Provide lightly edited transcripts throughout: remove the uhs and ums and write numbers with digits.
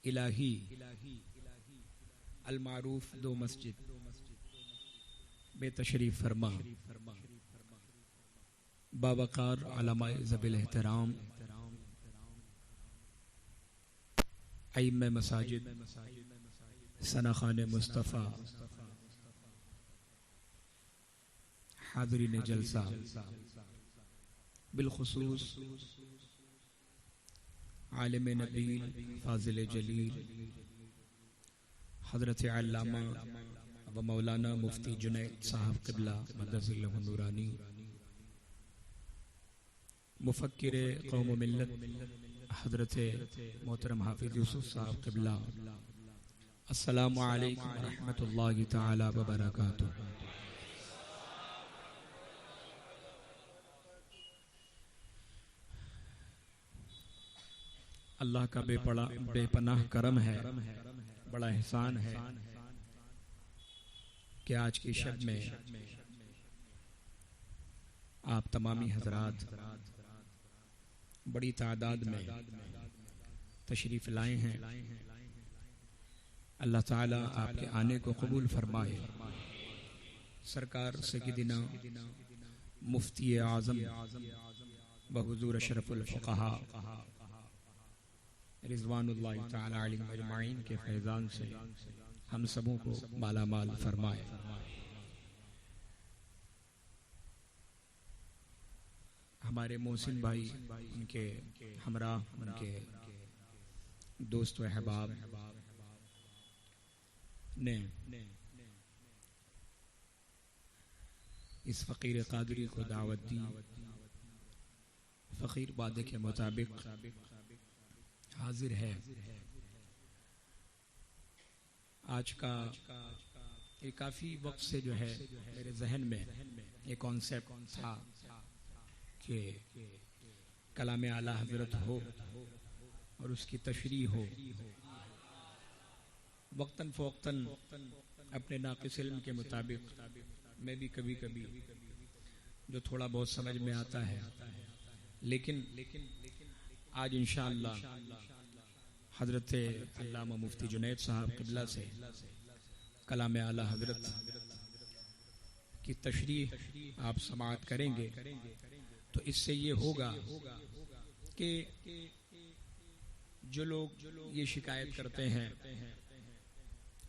इलाही अल मारूफ दो मस्जिद में तशरीफ फरमा बावकार अल्लामा ज़बिल एहतराम आइम्मा मसाजिद सनाखाने मुस्तफ़ा हाज़रीन जलसा बिलखुसूस आलिम नबील फाजिल जलील हज़रत अल्लामा व मौलाना मुफ्ती जुनैद साहब क़िबला मदज़िल्लहु नूरानी मुफ़क्किर कौम मिल्लत हज़रत मोहतरम हाफिज़ यूसुफ साहब क़िबला अस्सलामु अलैकुम व रहमतुल्लाहि तआला व बरकातुहू। अल्लाह का बेपनाह करम है, बड़ा एहसान है कि आज की शब में आप तमामी हजरात बड़ी तादाद में तशरीफ लाए हैं। अल्लाह ताला आपके आने को कबूल फरमाए। सरकार सय्यदना मुफ्ती आज़म व हुज़ूर अशरफुल फ़ुक़हा रिज़वानुल्लाहि ताला अलैहिम अजमाइन के फैज़ान से हम सबों को मालामाल फरमाए। हमारे मोहसिन भाई, उनके हमरा, उनके दोस्त व अहबाब ने इस फ़कीर क़ादरी को दावत दी। फ़कीर वादे के मुताबिक हाजिर है। आज का ये काफ़ी वक्त से जो है मेरे जहन में एक कॉन्सेप्ट था कि कलाम आला हज़रत हो और उसकी तशरीह हो। वक्तन फ़वक्तन अपने नाक़िस इल्म के मुताबिक मैं भी कभी कभी जो थोड़ा बहुत समझ में आता है, लेकिन आज इंशाअल्लाह हज़रत अल्लामा मुफ्ती जुनैद साहब क़िबला से कलाम आला हज़रत की तशरीह आप समाअत करेंगे तो इससे ये होगा कि जो लोग ये शिकायत करते हैं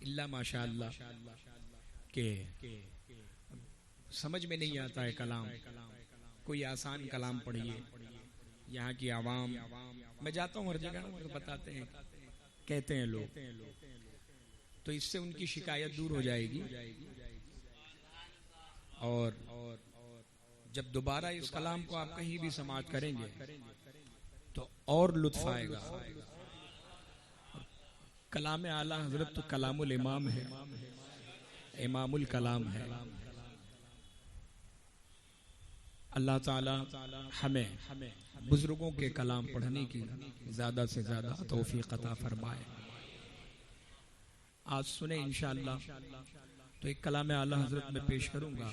इल्ला माशाअल्लाह के समझ में नहीं आता है कलाम, कोई आसान कलाम पढ़िए। यहाँ की आवाम, मैं जाता हूँ हर जगह तो बताते हैं, कहते हैं लोग, तो इससे उनकी शिकायत दूर हो जाएगी और जब दोबारा इस कलाम को आप कहीं भी समाअत करेंगे तो और लुत्फ आएगा। कलाम आला हज़रत तो कलामुल इमाम है, इमामुल कलाम है। अल्लाह ताला हमें बुजुर्गों के कलाम पढ़ने की ज़्यादा से ज़्यादा तौफीक अता फरमाए। आज सुने इंशाअल्लाह तो एक कलाम आला हज़रत में पेश करूँगा।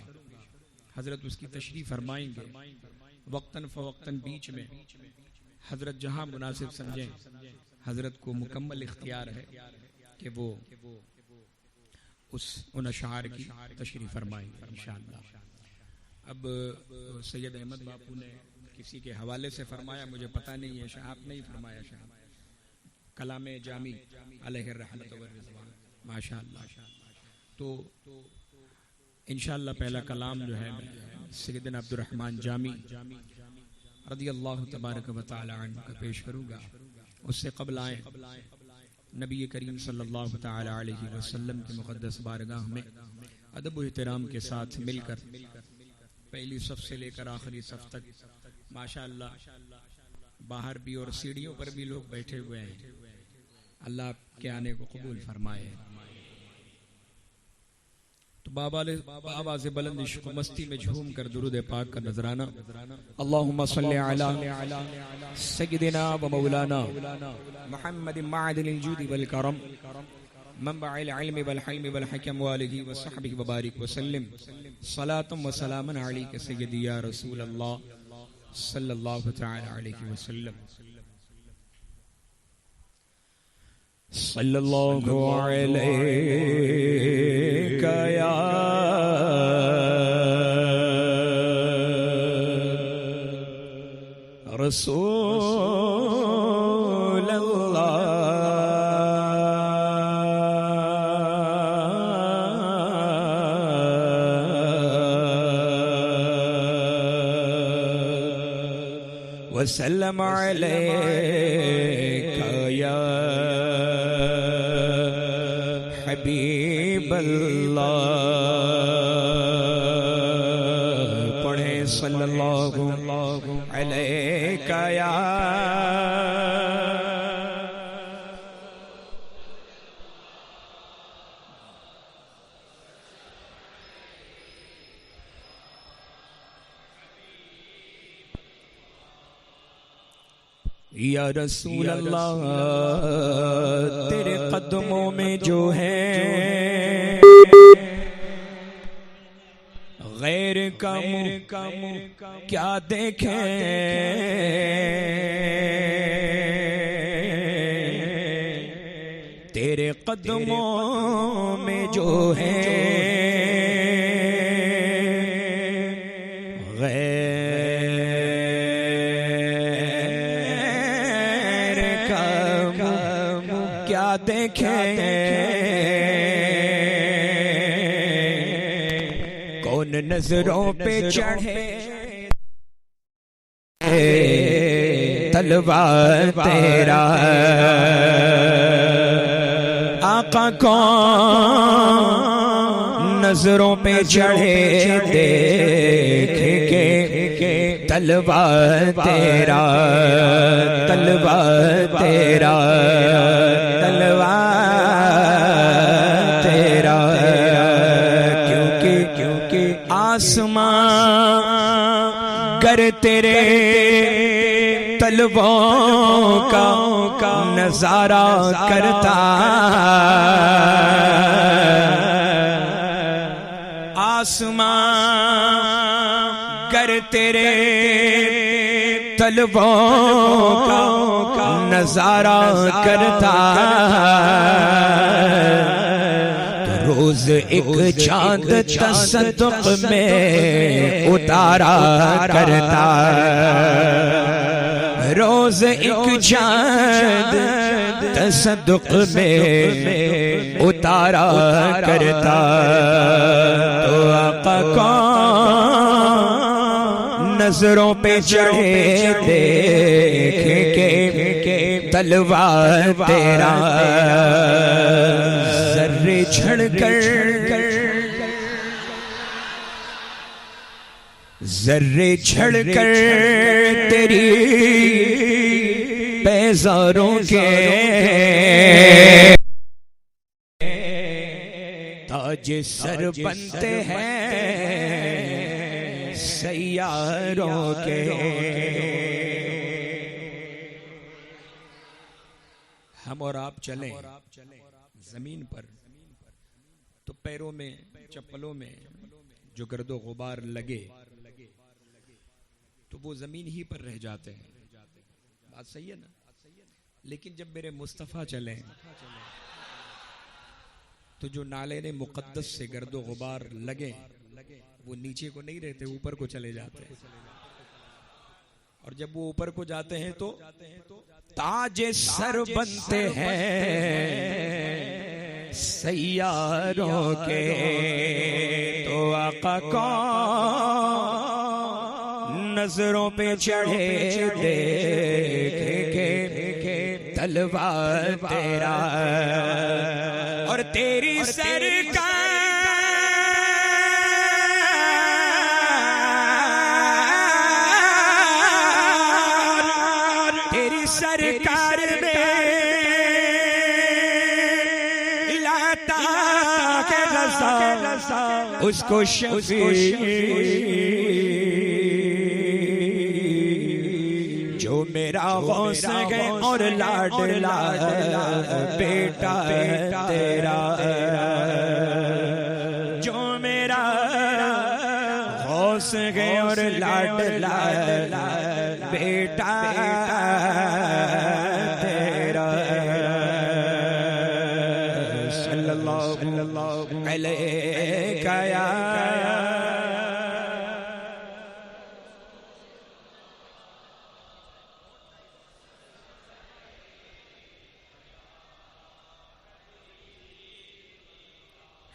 हज़रत उसकी तशरीह फरमाएंगे। वक्तन फ़वक्तन बीच में हज़रत जहाँ मुनासिब समझें, हज़रत को मुकम्मल इख्तियार है कि वो उन अशआर की तशरीह फरमाएंगे इंशाअल्लाह। अब सैयद अहमद बापू ने किसी के हवाले से फरमाया, मुझे पता नहीं है, आपने ही फरमाया शायद, कलाम जामी अलैहि रहमत व रिज़वान, माशाअल्लाह। तो इंशाअल्लाह पहला कलाम जो है सैयदना अब्दुर्रहमान जामी रज़ियल्लाहु तबारक व तआला अन्हु का पेश करूँगा। उससे क़ब्ल आए नबी करीम सल्लल्लाहु तआला अलैहि वसल्लम के मुक़द्दस बारगाह में अदब व एहतराम के साथ मिलकर पहली सफ से लेकर आखिरी सफ तक माशाअल्लाह बाहर भी और सीढ़ियों पर भी लोग बैठे हुए हैं। अल्लाह के आने को कबूल फरमाए। तो बाबा से बुलंद इश्क मस्ती में झूम कर दुरूद पाक का नजराना। अल्लाहुम्मा सल्ली अला सय्यिदिना व मौलाना मुहम्मद माअदिनिल जूदी वल करम मंबअल इल्म वल हिल्म वल हिकम व आलिहि व सहबिहि व बारिक व सल्लिम सलातम व सलामन अलैका सय्यदी या रसूल अल्लाह सल्लल्लाहु तआला अलैहि वसल्लम। सल्लल्लाहु अलैका या रसूल अल्लाह। वसल्लम अलैका या हबीब अल्लाह। पढ़े सल्लल्लाहु अलैका या या रसूल अल्लाह। तेरे कदमों में जो है गैर का मुँह क्या देखे, तेरे कदमों में जो है गैर का मुँह क्या देखे। कौन नजरों पे चढ़े तलवार तेरा, आका कौन नजरों पे चढ़े देख के तलवार तेरा, तलवार तेरा, तलवार तेरा। क्योंकि आसमां गर तेरे तलवों का नजारा करता, आसमां गर तेरे तलवों का नजारा करता। रोज एक चांद तसद्दुक़ में उतारा करता, रोज एक चांद तसद्दुक़ में उतारा करता। तो आका कौन नजरों पे चढ़े देख के तलवार तेरा, जर्रे झड़कर जर्रे झड़कर तेरी पैजारों के ताज सर बनते हैं सैयारों के। हम और आप चलें जमीन पर तो पैरों में चप्पलों में जो गर्दो गुबार लगे तो वो जमीन ही पर रह जाते हैं। बात सही है ना? लेकिन जब मेरे मुस्तफ़ा चले तो जो नाले ने मुक़द्दस से गर्दो गुबार लगे वो नीचे को नहीं रहते, ऊपर को चले जाते हैं। और जब वो ऊपर को जाते हैं तो ताजे सर बनते हैं सैयारों के। तो आका कौन नजरों पे चढ़े देख के तलवार तेरा, और तेरी सरकार सरकार में लाता के रसा उसको शफी जो मेरा गौस है और लाडला बेटा तेरा, जो मेरा गौस है और लाडला बेटा तेरा। अलैका या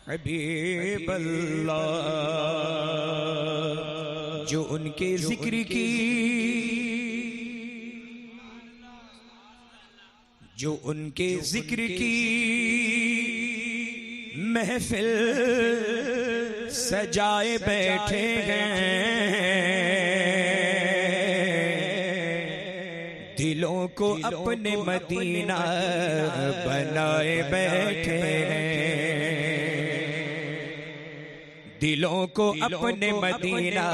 हबीब अल्लाह। जो उनके जिक्र की, जो उनके जिक्र की महफिल सजाए बैठे हैं, दिलों को अपने मदीना बनाए बैठे हैं, दिलों को अपने मदीना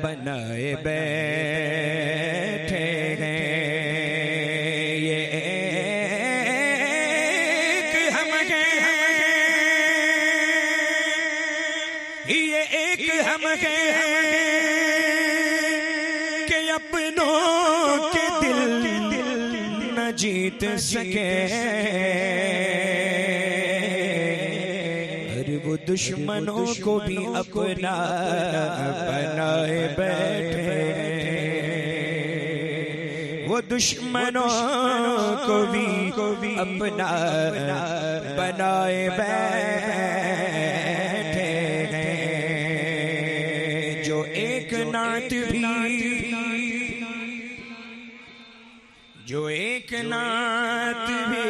बनाए बैठे हैं। ये एक हम हैं, ये एक हम हैं कि अपनों के दिल न जीत सके, वो दुश्मनों को भी अपना बनाए बैठे, वो दुश्मनों को भी अपना बनाए बैठे हैं। जो एक नात भी, जो एक नात भी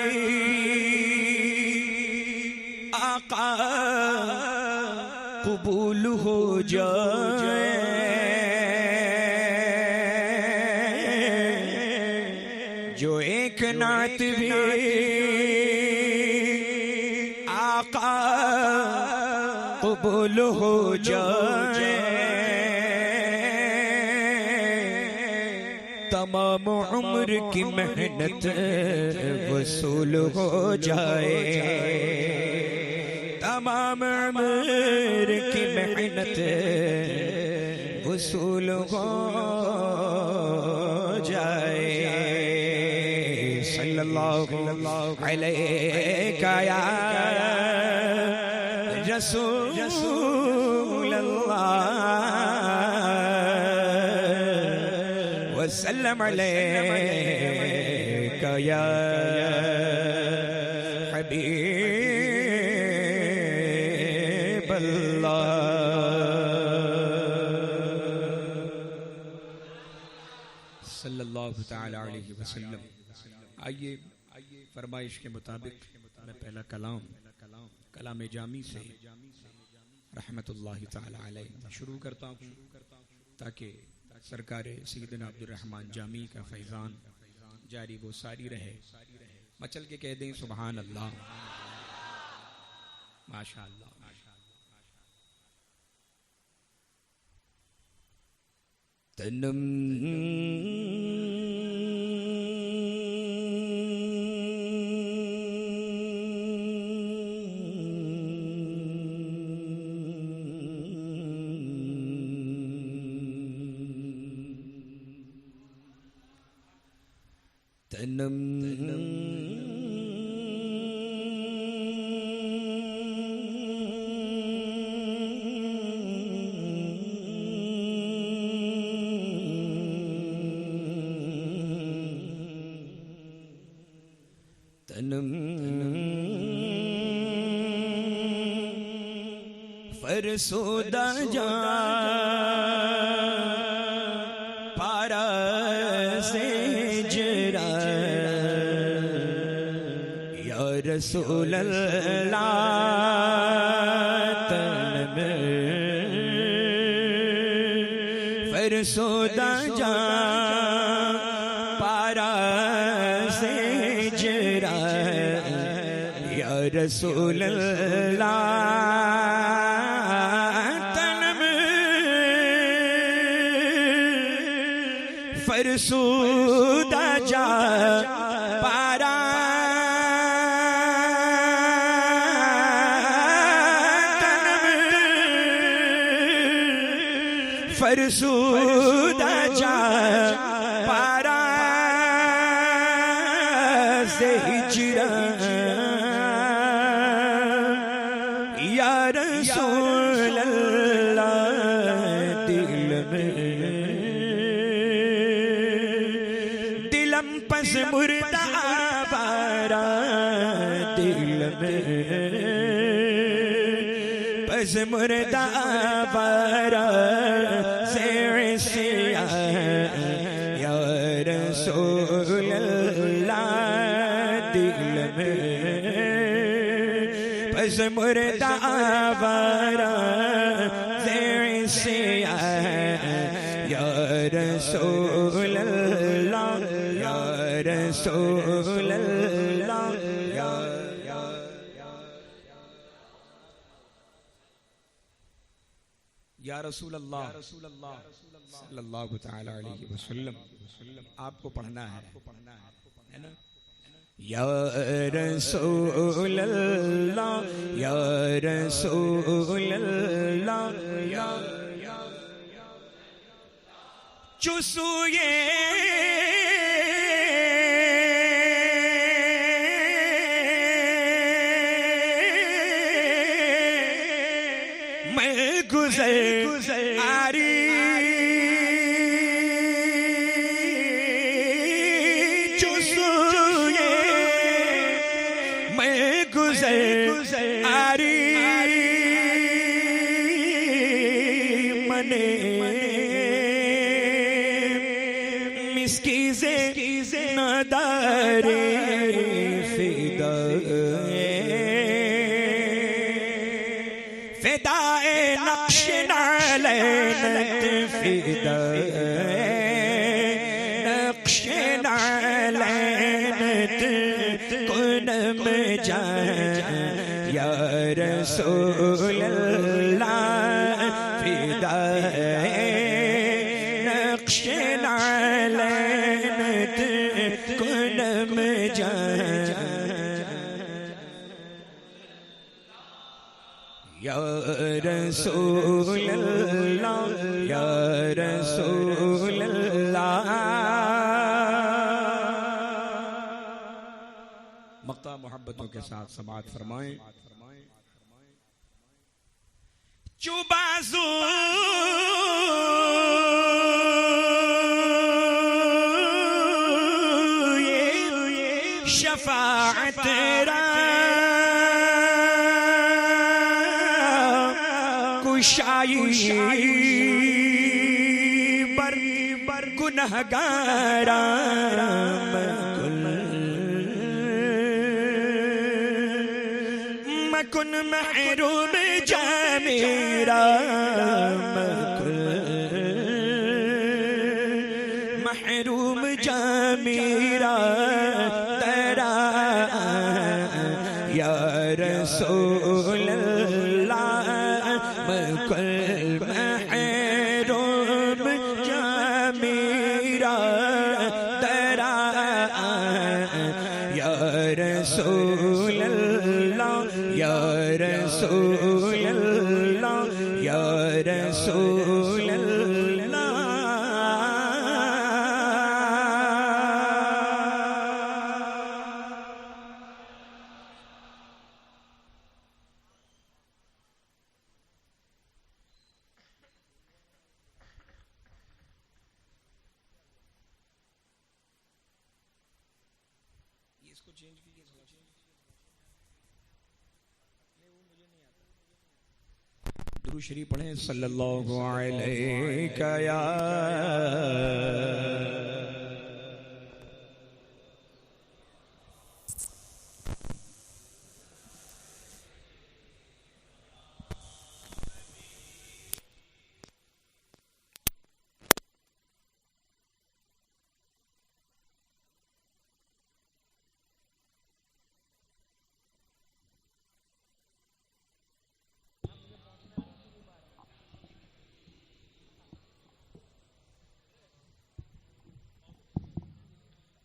आका कबूल हो जाए, जो एक नात भी आका कबूल हो जाए, तमाम उम्र की मेहनत वसूल हो जाए, तमाम उम्र की मेहनत वसूल हो जाए। सल्लल्लाहु अलैका या रसूल अल्लाह वसल्लम अलैका या हबीब अल्लाह। सल्लल्लाहु तआला अलैहि वसल्लम। आइए फरमाइश के मुताबिक मैं पहला कलाम जामी से रहमतुल्लाहि तआला अलैहि शुरू करता हूँ, ताकि सरकार सैयदना अब्दुर्रहमान जामी का फैज़ान जारी वो सारी रहे। मचल के कह दें सुभान अल्लाह, माशा अल्लाह। तनम तनम फरसोदा जा पारा से जरा या रसूल अल्लाह तन फरसोदा जा पारा से जरा या रसूल अल्लाह फरसूदा जा पारा फरसूदा जा पारा से हिजरा दिलम पस मुर्दा आवारा दिल में पस मुर्दा आवारा से या रसूल अल्लाह दिल में पस मुर्दा आवारा से या रसूल अल्लाह या रसूल अल्लाह या रसूल अल्लाह सल्लल्लाहु तआला अलैहि वसल्लम। आपको पढ़ना है ना? या रसूल अल्लाह या रसूल अल्लाह चुसूए मैं गुजर आरी चुसूए मैं गुजर आरी मने मिस्कीज़े नदारे फिदाए नक्श नालैनत फिदाए नक्श नालैनत कुनम जा या रसूल अल्लाह फिदाए नक्श नालैनत कुनम जा या रसूल अल्लाह या रसूल अल्लाह। मक्ता मोहब्बतों के साथ समाअत फरमाएं। चुबाजू शफाअत कुशाई बर गुनहगारा मकुन महरूम जा मेरा महरूम जा मेरा तेरा या रसूल अल्लाह मकुल महरूम जा मेरा तेरा या रसूल अल्लाह या रसूल अल्लाह या रसूल अल्लाह। इसको चेंज कीजिए। दुरूद शरीफ पढ़ें सल्लल्लाहु अलैहि या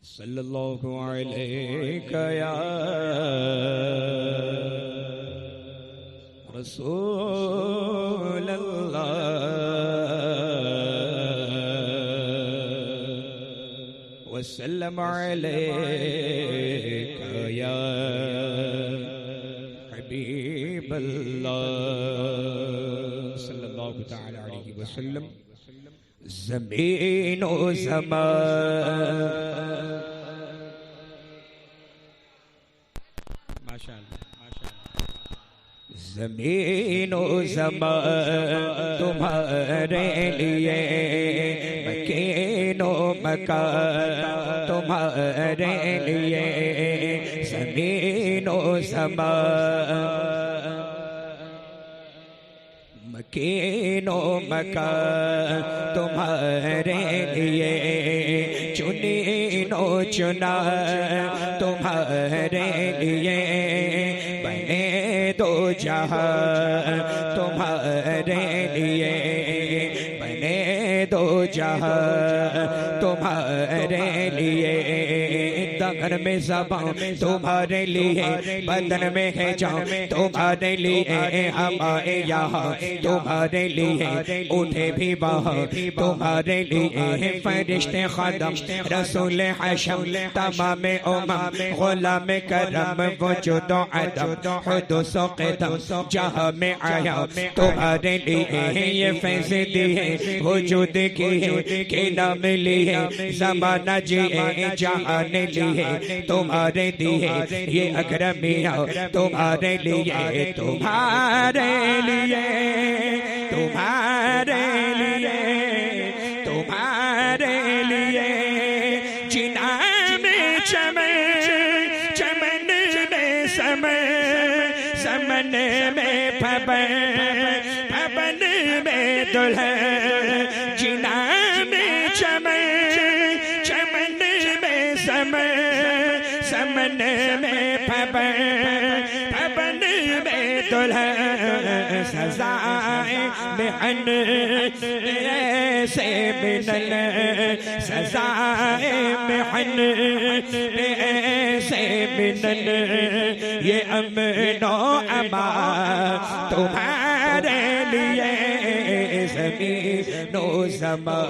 सल्लल्लाहु अलैहि या रसूल अल्लाह वसल्लम अलैका या हबीब अल्लाह सल्लल्लाहु तआला अलैहि वसल्लम। ज़मीन ओ ज़मान ज़मीनो ज़मा तुम्हारे लिए, मकीनो मका तुम्हारे लिए, ज़मीनो ज़मा मकीनो मका तुम्हारे लिए, चुनीनो चुना तुम्हारे लिए, बने दो जहां तुम्हारे लिए, बने दो जहां तुम्हारे लिए। दगन में ज़बान तुम्हारे लिए, बदन में है जान तुम्हारे लिए, हमारे यहाँ तुम्हारे लिए, उठे भी वहाँ तुम्हारे लिए, फरिश्ते ख़दम रसूल हशम तमाम उम्मम ग़ुलाम करम वजूद अदम हुदूस क़दम जहाँ में आया तुम्हारे लिए, ये फैज़ दिए वजूद की है के नाम लिए, ज़माना जिए जहान लिए तुम्हारे दिए, ये अकरमिया तुम्हारे लिए, तुम्हारे लिए, तुम्हारे लिए, तुम्हारे लिए, जिना में चमन चमन में समय, समन में फबन फबन में दुल्हन, जिना में चमन चमन में समय, समन में फबन फबन में दुल्हन, सजाए मिहन ऐसे मिलन, सजाए मिहन ऐसे मिलन, ये अमनो अमा तुम्हारे लिए, ज़मीनो ज़मा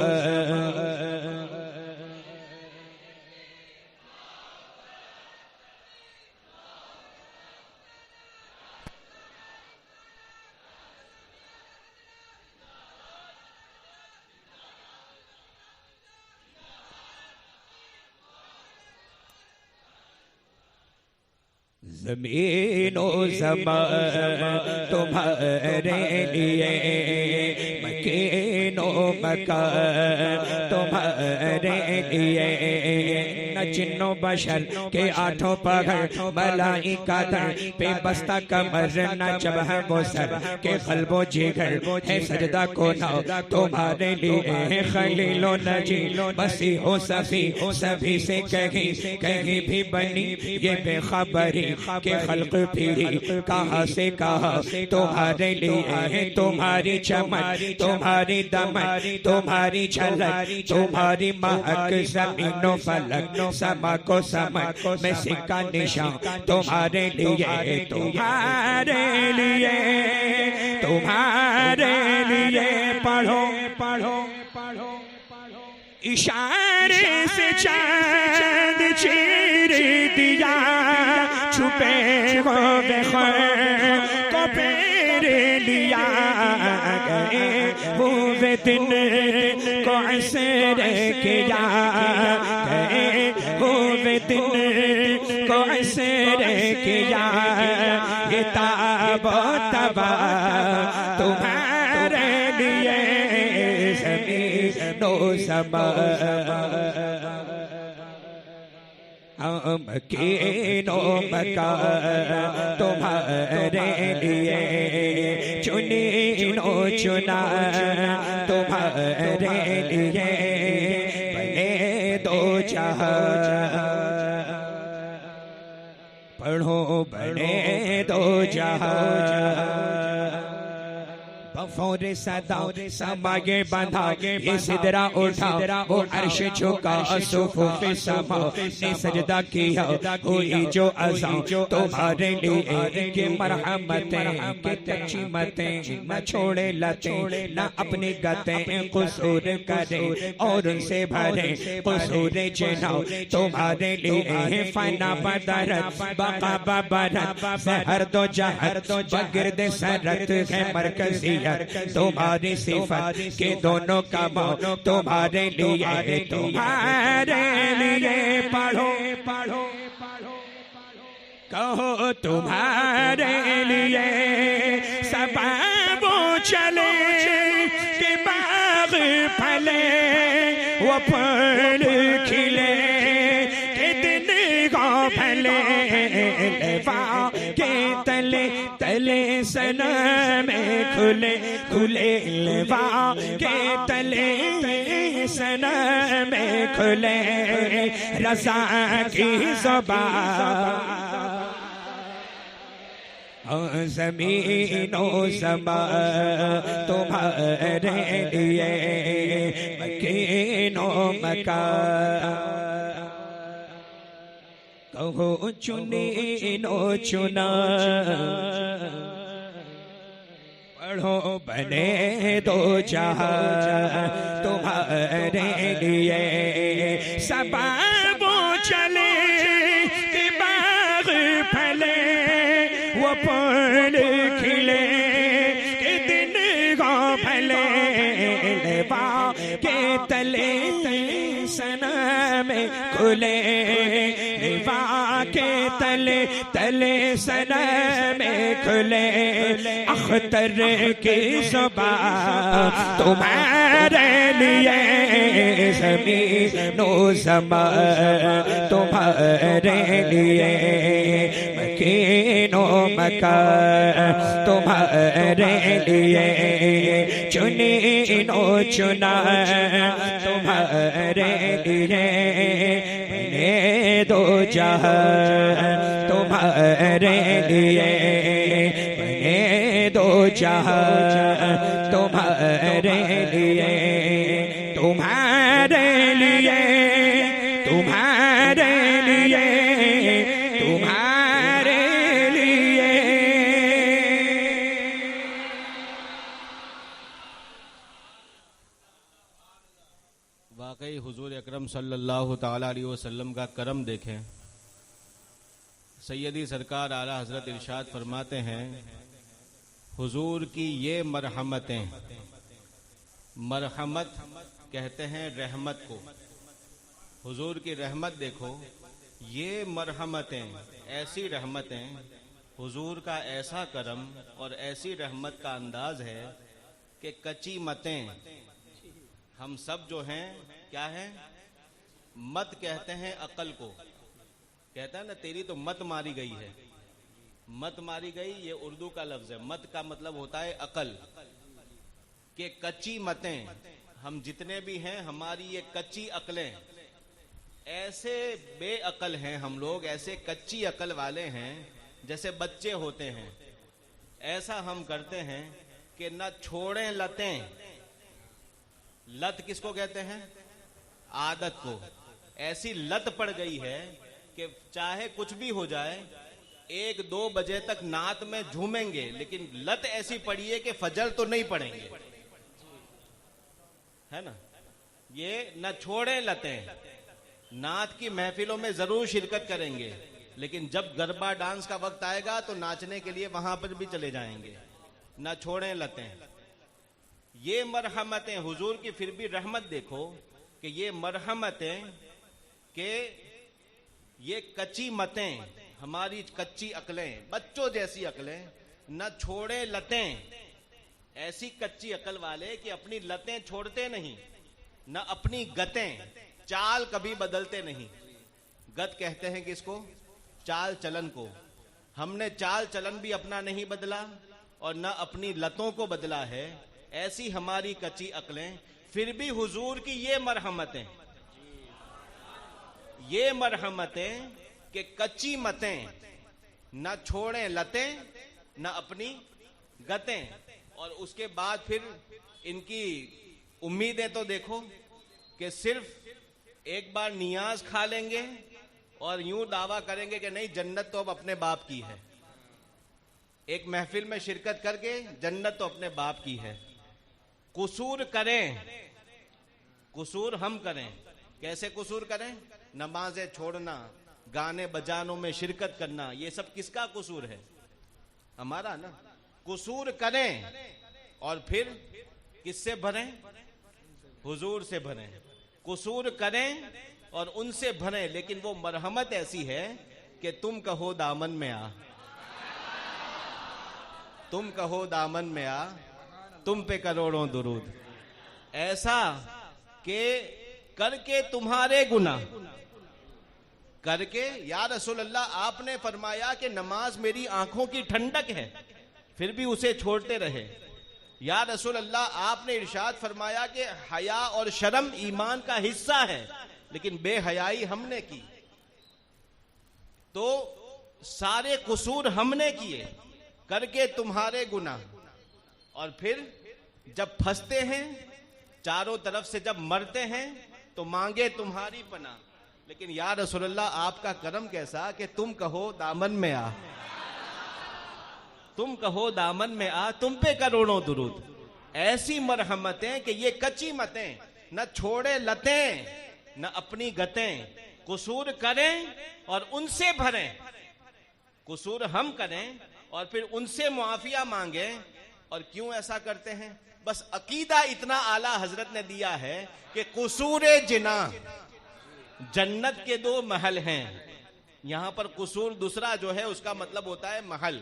ज़मीनो ज़मा तुम्हारे लिए, मकीनो मका तुम्हारे लिए, न जिन्नो बशर के आठों पगड़ मलाइका दर पे बस्ता कमर, न जबह वो सर के क़ल्बो जिगर है सजदा को ना तुम्हारे लिए, खलीलो नजी मसीहो सफ़ी सभी से कहीं कहीं भी बनी ये बेखबरी के खल्क फिरी, कहाँ से कहाँ तुम्हारे लिए, तुम्हारी चमक तुम्हारी दमक तुम्हारी झलक तुम्हारी महक, ज़मीनो फलक समा को समक में सिक्का निशान तुम्हारे लिए, तुम्हारे लिए, तुम्हारे लिए, पढ़ो पढ़ो पढ़ो इशारे से चांद चीर दिया, छुपे हुए को पेर लिया, गए हुए दिन को असर किया, गए हुए दिन को असर किया, ये ताबो तबा तुम्हारे लिए, ज़मीनो ज़मा मकीनो मका तुम्हारे लिए, चुनीनो चुना तुम्हारे लिए, बने दो जहां पढ़ो, बने दो जहां बफौर सदा समागे बंधा, ये सिदरा उठा वो अर्श झुका, सुफ़ूफ़ समा ने सजदा किया, हुई जो अज़ां तुम्हारे लिए, कि मरहमतें कि तचीमतें न छोड़े लतें, न अपनी गतें कुसूर करे और उनसे भरे कुसूर जिना तुम्हारे लिए, फना बदरत बका बबरत सहर दो जहर बगिरद सरत है मरकजी तुम्हारी सिफत के दोनों कमा तुम्हारे लिए, तुम्हारे लिए, पढ़ो पढ़ो कहो तुम्हारे लिए, वो फूल खिले के दिन को भले के तले तले सनम खुले खुले के तले सनम खुले रज़ा की ज़ुबान ज़मीनो समा तुम्हारे लिए मकीनो मकान कहो चुनीनो चुना पढ़ो बने दो जहां तुम्हारे लिए सबब चले दिमाग फैले वो फूल खिले के दिन को भले के तले सनम खुले के तले तले सनम खुले अख्तर की ज़ुबान तुम्हारे लिए ज़मीनो समा तुम्हारे लिए मकीनो मकान तुम्हारे लिए चुनीनो चुना तुम्हारे लिए बने दो जहां तुम्हारे लिए बने दो जहां तुम्हारे लिए तुम्हारे लिए तुम्हारे लिए तुम्हारे लिए। वाकई हुजूर अकरम सल्लल्लाहु ताला अलैहि वसल्लम का करम देखें। सैयदी सरकार आला हजरत इरशाद फरमाते हैं, हुजूर की ये मरहमतें, मरहमत कहते हैं रहमत को, हुजूर की रहमत देखो, ये मरहमतें, ऐसी रहमतें, हुजूर का ऐसा करम और ऐसी रहमत का अंदाज है कि कच्ची मतें हम सब जो हैं क्या है, मत कहते हैं अकल को, कहता है ना तेरी तो मत मारी गई है, मत मारी गई ये उर्दू का लफ्ज है। मत का मतलब होता है अकल, के कच्ची मतें, हम जितने भी हैं हमारी ये कच्ची अकलें, ऐसे बेअकल हैं हम लोग, ऐसे कच्ची अकल वाले हैं जैसे बच्चे होते हैं। ऐसा हम करते हैं कि न छोड़ें लतें, लत किसको कहते हैं, आदत को। ऐसी लत पड़ गई है कि चाहे कुछ भी हो जाए 1-2 बजे तक नात में झूमेंगे, लेकिन लत ऐसी पड़ी है कि फजर तो नहीं पढ़ेंगे, है ना। ये न छोड़े लतें, नात की महफिलों में जरूर शिरकत करेंगे, लेकिन जब गरबा डांस का वक्त आएगा तो नाचने के लिए वहां पर भी चले जाएंगे। न छोड़े लतें, ये मरहमतें हुजूर की, फिर भी रहमत देखो कि ये मरहमतें के ये कच्ची मतें, हमारी कच्ची अकलें, बच्चों जैसी अकलें, न छोड़े लतें, ऐसी कच्ची अकल वाले कि अपनी लतें छोड़ते नहीं, न अपनी गतें, चाल कभी बदलते नहीं। गत कहते हैं किसको, चाल चलन को। हमने चाल चलन भी अपना नहीं बदला और न अपनी लतों को बदला है। ऐसी हमारी कच्ची अकलें, फिर भी हुजूर की ये मरहमतें, ये मरहमतें कि कच्ची मतें, न छोड़ें लतें न अपनी गतें। और उसके बाद फिर इनकी उम्मीदें तो देखो कि सिर्फ एक बार नियाज खा लेंगे और यूं दावा करेंगे कि नहीं जन्नत तो अब अपने बाप की है। एक महफिल में शिरकत करके जन्नत तो अपने बाप की है। कुसूर करें, कुसूर हम करें। कैसे कुसूर करें, नमाजें छोड़ना, गाने बजानों में शिरकत करना, ये सब किसका कुसूर है, हमारा ना। कुसूर करें और फिर किससे भरें, हुजूर से भरें। कुसूर करें और उनसे भरें, लेकिन वो मरहमत ऐसी है कि तुम कहो दामन में आ, तुम कहो दामन में आ, तुम पे करोड़ों दुरूद। ऐसा कि करके तुम्हारे गुनाह, करके। या रसूल अल्लाह, आपने फरमाया कि नमाज मेरी आंखों की ठंडक है, फिर भी उसे छोड़ते रहे। या रसूल अल्लाह, आपने इरशाद फरमाया कि हया और शर्म ईमान का हिस्सा है, लेकिन बेहयाई हमने की, तो सारे कसूर हमने किए, करके तुम्हारे गुनाह। और फिर जब फंसते हैं चारों तरफ से, जब मरते हैं तो मांगे तुम्हारी पनाह। लेकिन या रसूल अल्लाह, आपका करम कैसा कि तुम कहो दामन में आ, तुम कहो दामन में आ, तुम पे करोड़ों दुरूद। ऐसी मरहमतें कि ये कच्ची मतें न छोड़े लतें न अपनी गतें, कसूर करें और उनसे भरें, कसूर हम करें और फिर उनसे मुआफिया मांगे। और क्यों ऐसा करते हैं? बस अकीदा इतना आला हजरत ने दिया है कि कसूरे जिना, जन्नत के 2 महल हैं। यहां पर कसूर दूसरा जो है उसका मतलब होता है महल।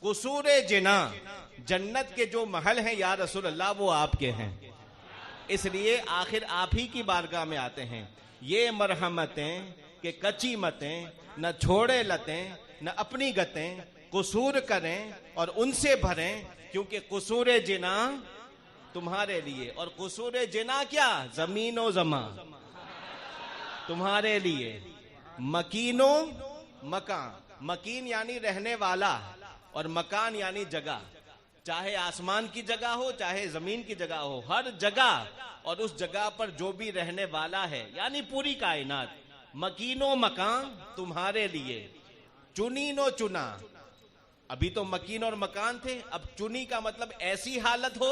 कसूरे जिना, जन्नत के जो महल हैं या रसूल अल्लाह, वो आपके हैं। इसलिए आखिर आप ही की बारगाह में आते हैं। ये मरहमतें के कच्ची मतें न छोड़े लतें न अपनी गतें, कसूर करें और उनसे भरें, क्योंकि कसूरे जिना तुम्हारे लिए। और कसूरे जिना क्या? जमीनो जमा तुम्हारे लिए। मकीनो मकान, मकीन यानी रहने वाला और मकान यानी जगह, चाहे आसमान की जगह हो चाहे जमीन की जगह हो, हर जगह और उस जगह पर जो भी रहने वाला है यानी पूरी कायनात। मकीनो मकान तुम्हारे लिए, चुनीनो चुना। अभी तो मकीन और मकान थे, अब चुनी का मतलब ऐसी हालत हो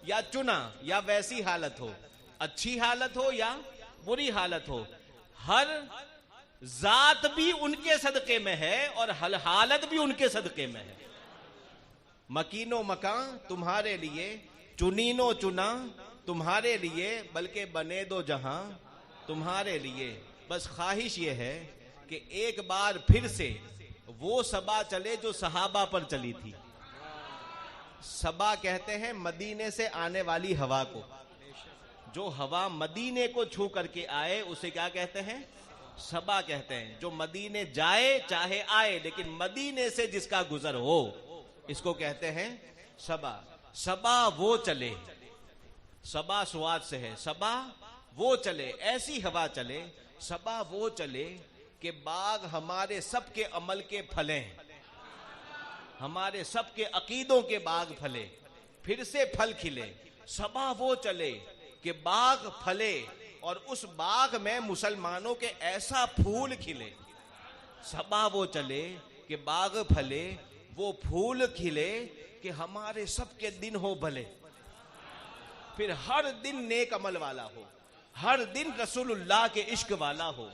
या चुना या वैसी हालत हो, अच्छी हालत हो या बुरी हालत हो, हर जात भी उनके सदके में है और हर हालत भी उनके सदके में है। मकीनो मकान तुम्हारे लिए, चुनीनो चुना तुम्हारे लिए, बल्कि बने दो जहां तुम्हारे लिए। बस ख्वाहिश ये है कि एक बार फिर से वो सबा चले जो सहाबा पर चली थी। सबा कहते हैं मदीने से आने वाली हवा को। जो हवा मदीने को छू करके आए उसे क्या कहते हैं? सबा कहते हैं। जो मदीने जाए चाहे आए, लेकिन मदीने से जिसका गुजर हो, इसको कहते हैं सबा। सबा वो चले, सबा स्वाद से है, सबा वो चले, ऐसी हवा चले, सबा वो चले कि बाग हमारे सबके अमल के फले, हमारे सबके अकीदों के बाग फले, फिर से फल खिले। सबा वो चले कि बाग फले और उस बाग में मुसलमानों के ऐसा फूल खिले। सबा वो चले कि बाग फले, वो फूल खिले कि हमारे सबके दिन हो भले। फिर हर दिन नेक अमल वाला हो, हर दिन रसूलुल्लाह के इश्क वाला हो,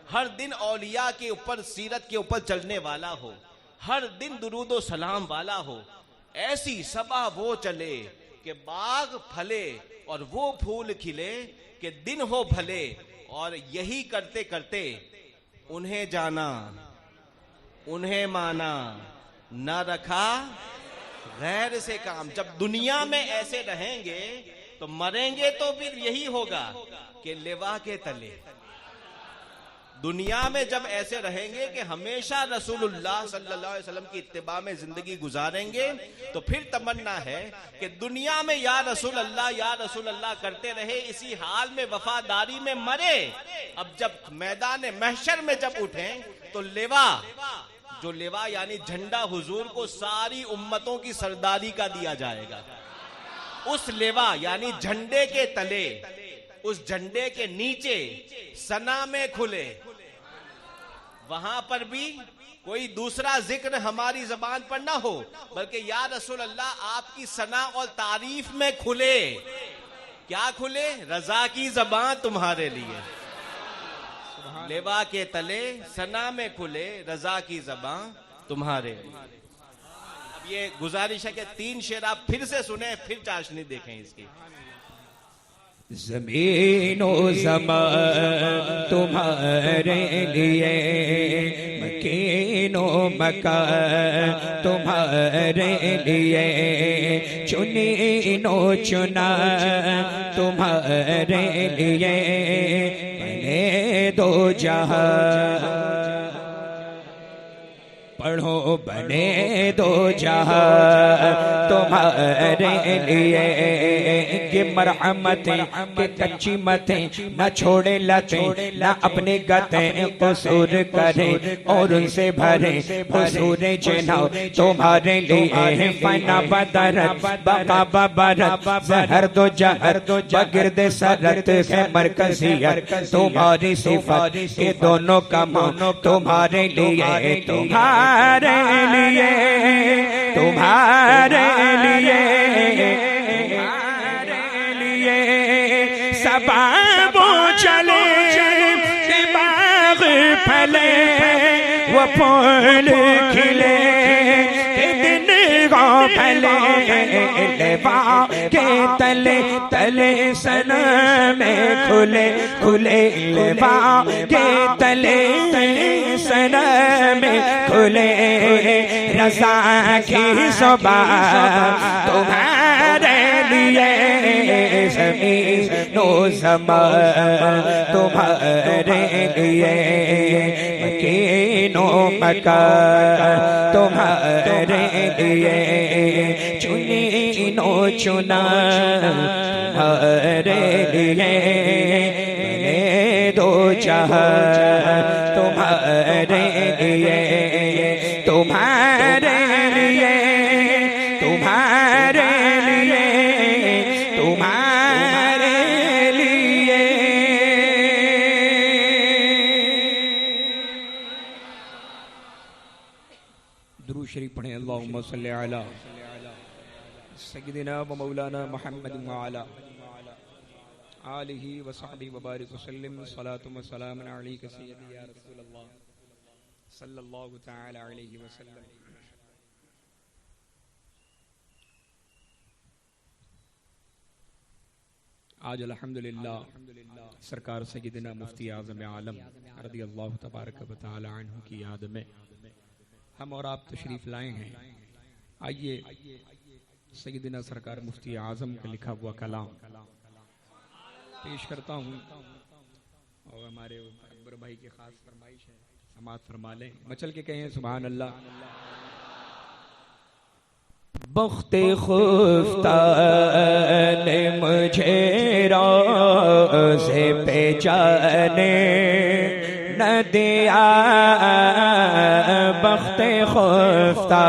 हर दिन औलिया के ऊपर, सीरत के ऊपर चलने वाला हो, हर दिन दुरूदो सलाम वाला हो। ऐसी सबा वो चले कि बाग फले और वो फूल खिले कि दिन हो भले। और यही करते करते उन्हें जाना, उन्हें माना, न रखा गैर से काम। जब दुनिया में ऐसे रहेंगे तो मरेंगे तो फिर यही होगा कि लिवा के तले। दुनिया में जब ऐसे रहेंगे कि हमेशा रसूलुल्लाह सल्लल्लाहु अलैहि वसल्लम की इत्तिबा में जिंदगी गुजारेंगे, तो फिर तमन्ना है कि दुनिया में या रसूल अल्लाह करते रहे, इसी हाल में वफादारी में मरे। अब जब मैदान महशर में जब उठे तो लेवा, जो लेवा यानी झंडा, हुजूर को सारी उम्मतों की सरदारी का दिया जाएगा। उस लेवा यानी झंडे के तले, उस झंडे के नीचे सना में खुले, वहां पर भी कोई दूसरा जिक्र हमारी जबान पर ना हो, बल्कि या रसूल अल्लाह आपकी सना और तारीफ में खुले। क्या खुले? रजा की जबान तुम्हारे लिए। लेवा के तले सना में खुले, रजा की जबान तुम्हारे लिए। अब ये गुजारिश है कि 3 शेर आप फिर से सुने, फिर चाशनी देखें इसकी। ज़मीनो ज़मान तुम्हारे लिए, मकीन नो मका तुम्हारे लिए, चुनी नो चुना तुम्हारे लिए, बने दो जहां, पढ़ो बने दो जहां तुम्हारे लिए। ये मरहमतें के कच्ची मतें न छोड़े लतें, न अपने गतें कसूर करें और उनसे भरे हुजूर जिन्हों तुम्हारे लिए। फना बदरत बका बबरत जहर दो जहर बगिर्द सरत है मरकजियत तुम्हारी सिफत के दोनों कमानो तुम्हारे लिए, तुम्हारे लिए, तुम्हारे लिए, तुम्हारे लिए सबाबो चले दिमाग फले वो फूल खिले दिन गाँव फले लेवा के तले तले सन में खुले खुले लेवा के तले तले सन में खुले रज़ा की सुबह तुम्हारे लिए ज़मीन नो ज़मा तुम्हारे लिए मकीनो मका तुम्हारे लिए चुनी नो चुना तुम्हारे लिए बने दो जहां तुम्हारे लिए तुम्हारे लिए तुम्हारे लिए तुम्हारे लिए दुरूद शरीफ पढ़ें अल्लाहुम्मा सल्ली अला सय्यिदिना व मौलाना मुहम्मद व अला आलिहि व सहबिहि व बारिक व सल्लिम सलातु व सलामुन अलैका सय्यदी या रसूलल्लाह सल्लल्लाहु तआला अलैहि वसल्लम। आज अल्हम्दुलिल्लाह सरकार सय्यदना मुफ्ती आज़म आलम रज़ियल्लाहु तबारक व तआला अन्हु की याद में हम और आप तशरीफ लाए हैं। आइए सय्यदना सरकार मुफ्ती आज़म का लिखा हुआ कलाम पेश करता हूँ और हमारे अकबर भाई की खास फरमाइश है, समात फरमा लें, मचल के कहें सुभान अल्लाह। बख्ते खुफ्ता ने मुझे रोज़े पे जाने न दिया, बख्ते खुफ्ता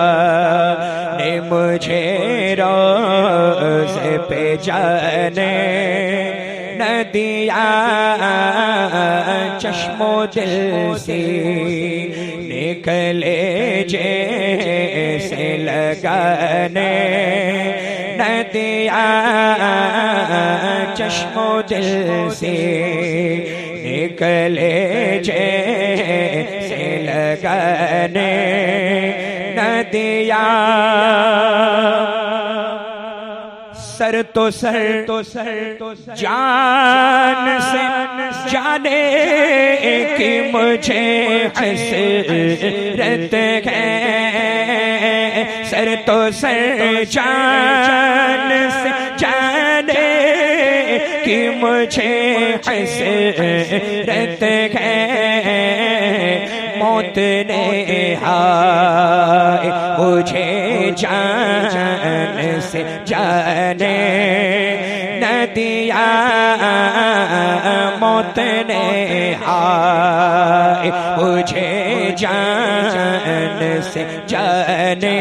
ने मुझे रोज़े पे जाने न दिया, चश्मो दिल से निकले जैसे लगाने न दिया, चश्मो दिल से निकले जैसे लगाने न दिया। सर तो सर जान से जाने कि मुझे हसरत है, सर तो सर जान से जाने कि मुझे हसरत है, मौत ने हाय मुझे जान से जाने न दिया, मौत ने हाय मुझे जान से जाने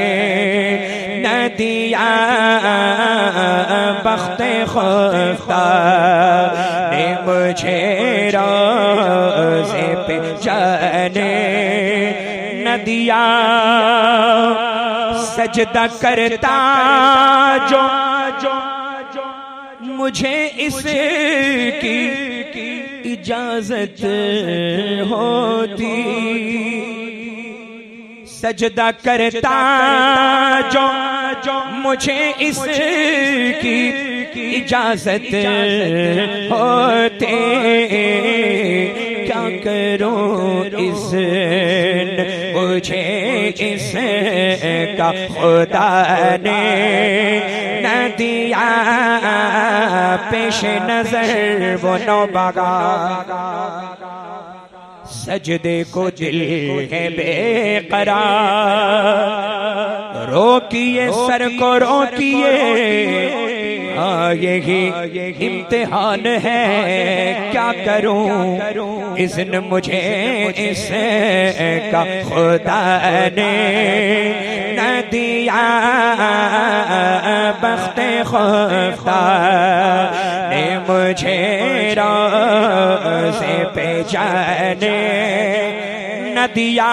न दिया, बख्ते खुफ्ता ने मुझे रोज़े पे जाने न दिया। सजदा करता जो मुझे इसकी इजाजत होती, सजदा करता जो मुझे इसकी इजाजत होती, क्या करूं इस मुझे इसका खुदा ने न दिया पेश नजर वो नौबगा। सजदे को दिल है बेकरार, रोकिए सर को रोकिए, यही इम्तिहान है क्या करूं, इज़्न मुझे इसका खुदा ने न दिया, बख्ते खुदा ने मुझे रोज़े पे जाने न दिया,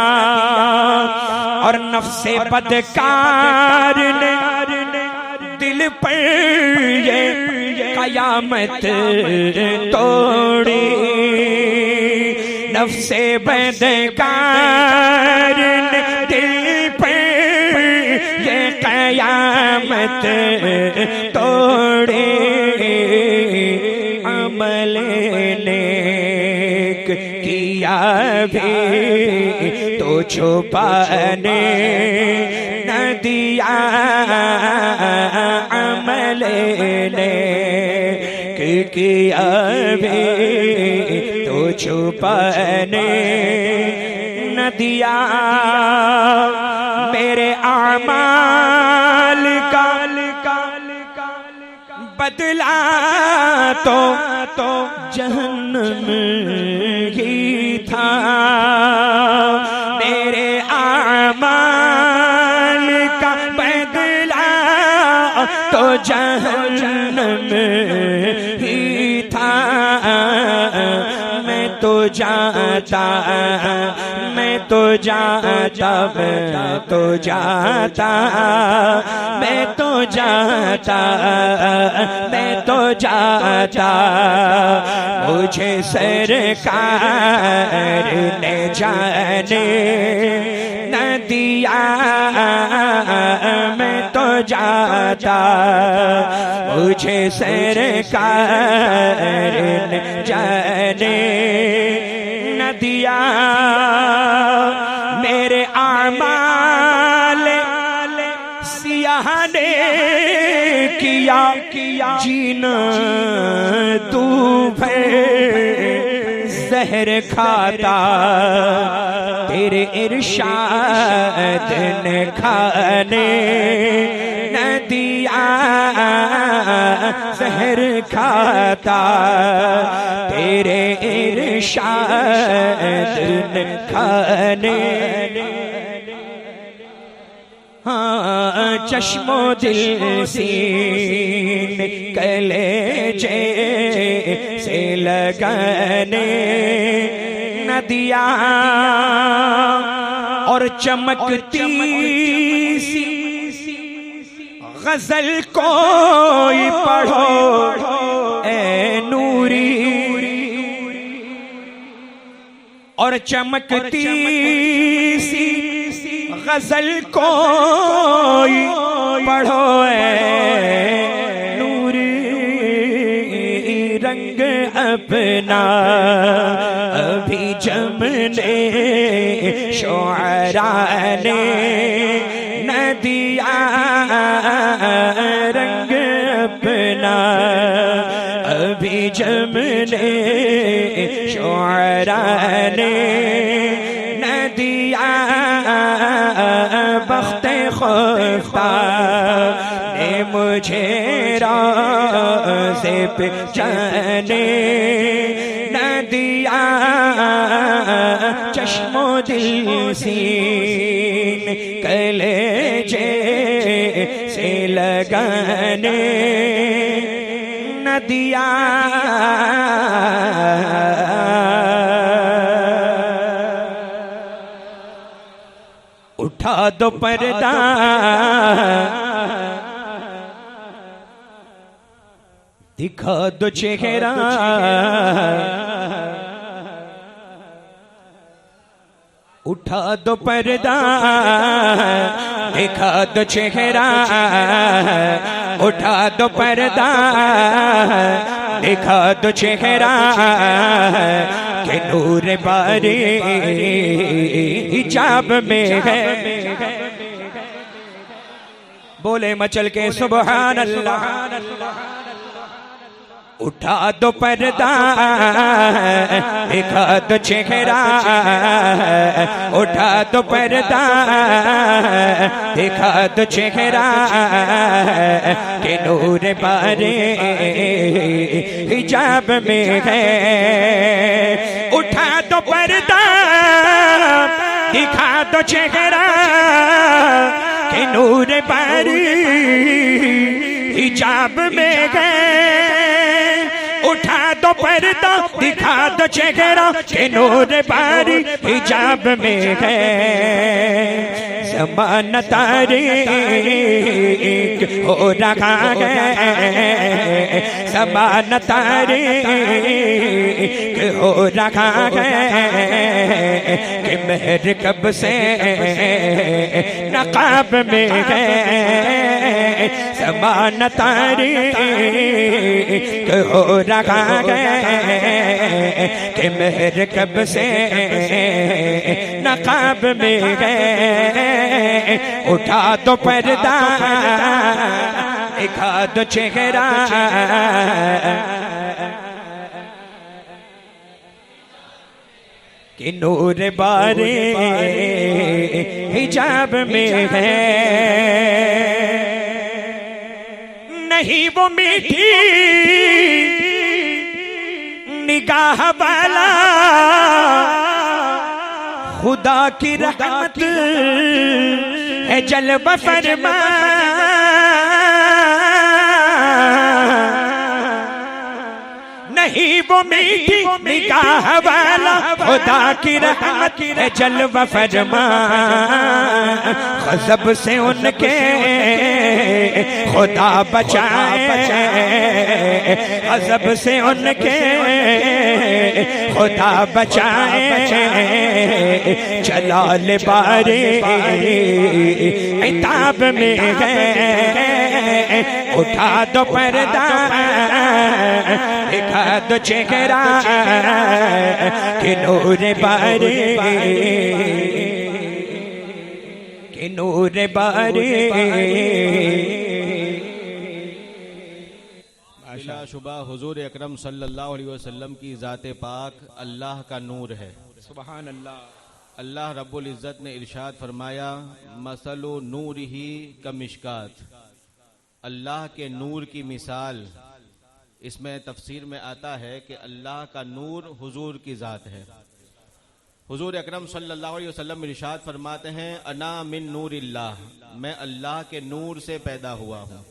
और नफ्से बदकार ने दिल पर ये कयामत तोड़ी, नफ्से बदकार ने दिल पर ये कयामत तोड़ी, अमल नेक किया भी तो छुपाने न दिया, अमल नेक किया भी तो छुपाने न दिया, मेरे आमाल का बदला तो जहन्नम ही था, मेरे आमाल का बदला तो जहन्नम ही था, मैं तो जाता, मैं तो जाता, मैं तो जाता, मैं तो जाता, मैं तो जाता, मुझे सरकार ने जाने न दिया, मैं तो जाता, मुझे सरकार ने जाने न दिया, मेरे आमाल सियाह ने किया जीना तू जहर खाता, तेरे इरशाद ने खाने न दिया, जहर खाता, तेरे इरशाद ने खाने, हाँ चश्मो दिल सीन कलेजे से लगाने न दिया, और चमकती सी गजल कोई पढ़ो ए नूरी, और चमकती सी गजल कोई पढ़ो नूरी, रंग अपना अभी जमने शुअरा ने न दिया, रंग अपना अभी जमने शुअरा ने न दिया, बख्ते खुदा ने मुझे रोज़े पे जाने न दिया, चश्मो दिल सीन कलेजे से लगाने न दिया, उठा दो पर्दा दिखा दो चेहरा, उठा दो पर्दा दिखा दो चेहरा, उठा दो पर्दा दिखा दो चेहरा, के नूर बारी हिजाब में है। बोले मचल के सुभान अल्लाह। उठा दो पर्दा दिखा दो चेहरा, उठा दो पर्दा दिखा दो चेहरा के नूर बारे हिजाब में है। उठा दो पर्दा दिखा दो चेहरा के नूर बारी हिजाब में है। उठा दो पर्दा दिखा दो चेहरा के नूर बारी हिजाब में है। ज़माना तारीक हो रहा है, ज़माना तारीक हो रहा है कि मेहर कब से नकाब में है। ज़माना तारीक हो रहा है कि मेहर कब से नकाब में है। उठा दो पर्दा दिखा दो चेहरा कि नूर बारे हिजाब में है। नहीं वो मीठी निगाह वाला खुदा की रहमत है जलवा फरमा। नहीं वो मीठी निगाह वाला खुदा की रहमत है जलवा फरमा। गज़ब से उनके खुदा बचाए, गज़ब से उनके खुदा बचाए। जलाल बारे इताब में है। उठा दो पर्दा दिखा दो चेहरा कि नूर बारे कि नूर बारे। बिलाशुबा हुजूर अकरम सल्लल्लाहु अलैहि वसल्लम की ज़ाते पाक अल्लाह का नूर है। सुभान अल्लाह। अल्लाह रब्बुल इज़्ज़त ने इरशाद फरमाया मसलु नूरिही कमिशकात। अल्लाह के नूर की मिसाल, इसमें तफसीर में आता है कि अल्लाह का नूर हुजूर की ज़ात है। हुजूर अकरम सल्लल्लाहु अलैहि वसल्लम इरशाद फरमाते हैं अना मिन नूरिल्लाह, मैं अल्लाह के नूर से पैदा हुआ हूँ।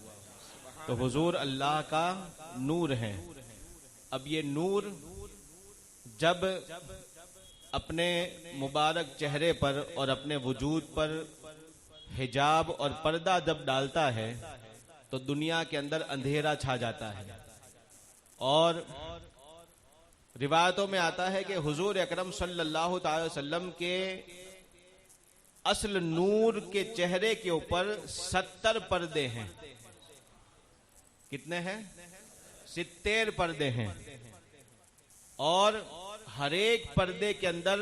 तो हुजूर अल्लाह का नूर है। अब ये नूर जब अपने मुबारक चेहरे पर और अपने वजूद पर हिजाब और पर्दा जब डालता है तो दुनिया के अंदर अंधेरा छा जाता है। और रिवायतों में आता है कि हुजूर अकरम सल्लल्लाहु अलैहि वसल्लम के असल नूर के चेहरे के ऊपर 70 पर्दे हैं। कितने हैं? 70 पर्दे हैं। और हर एक पर्दे के अंदर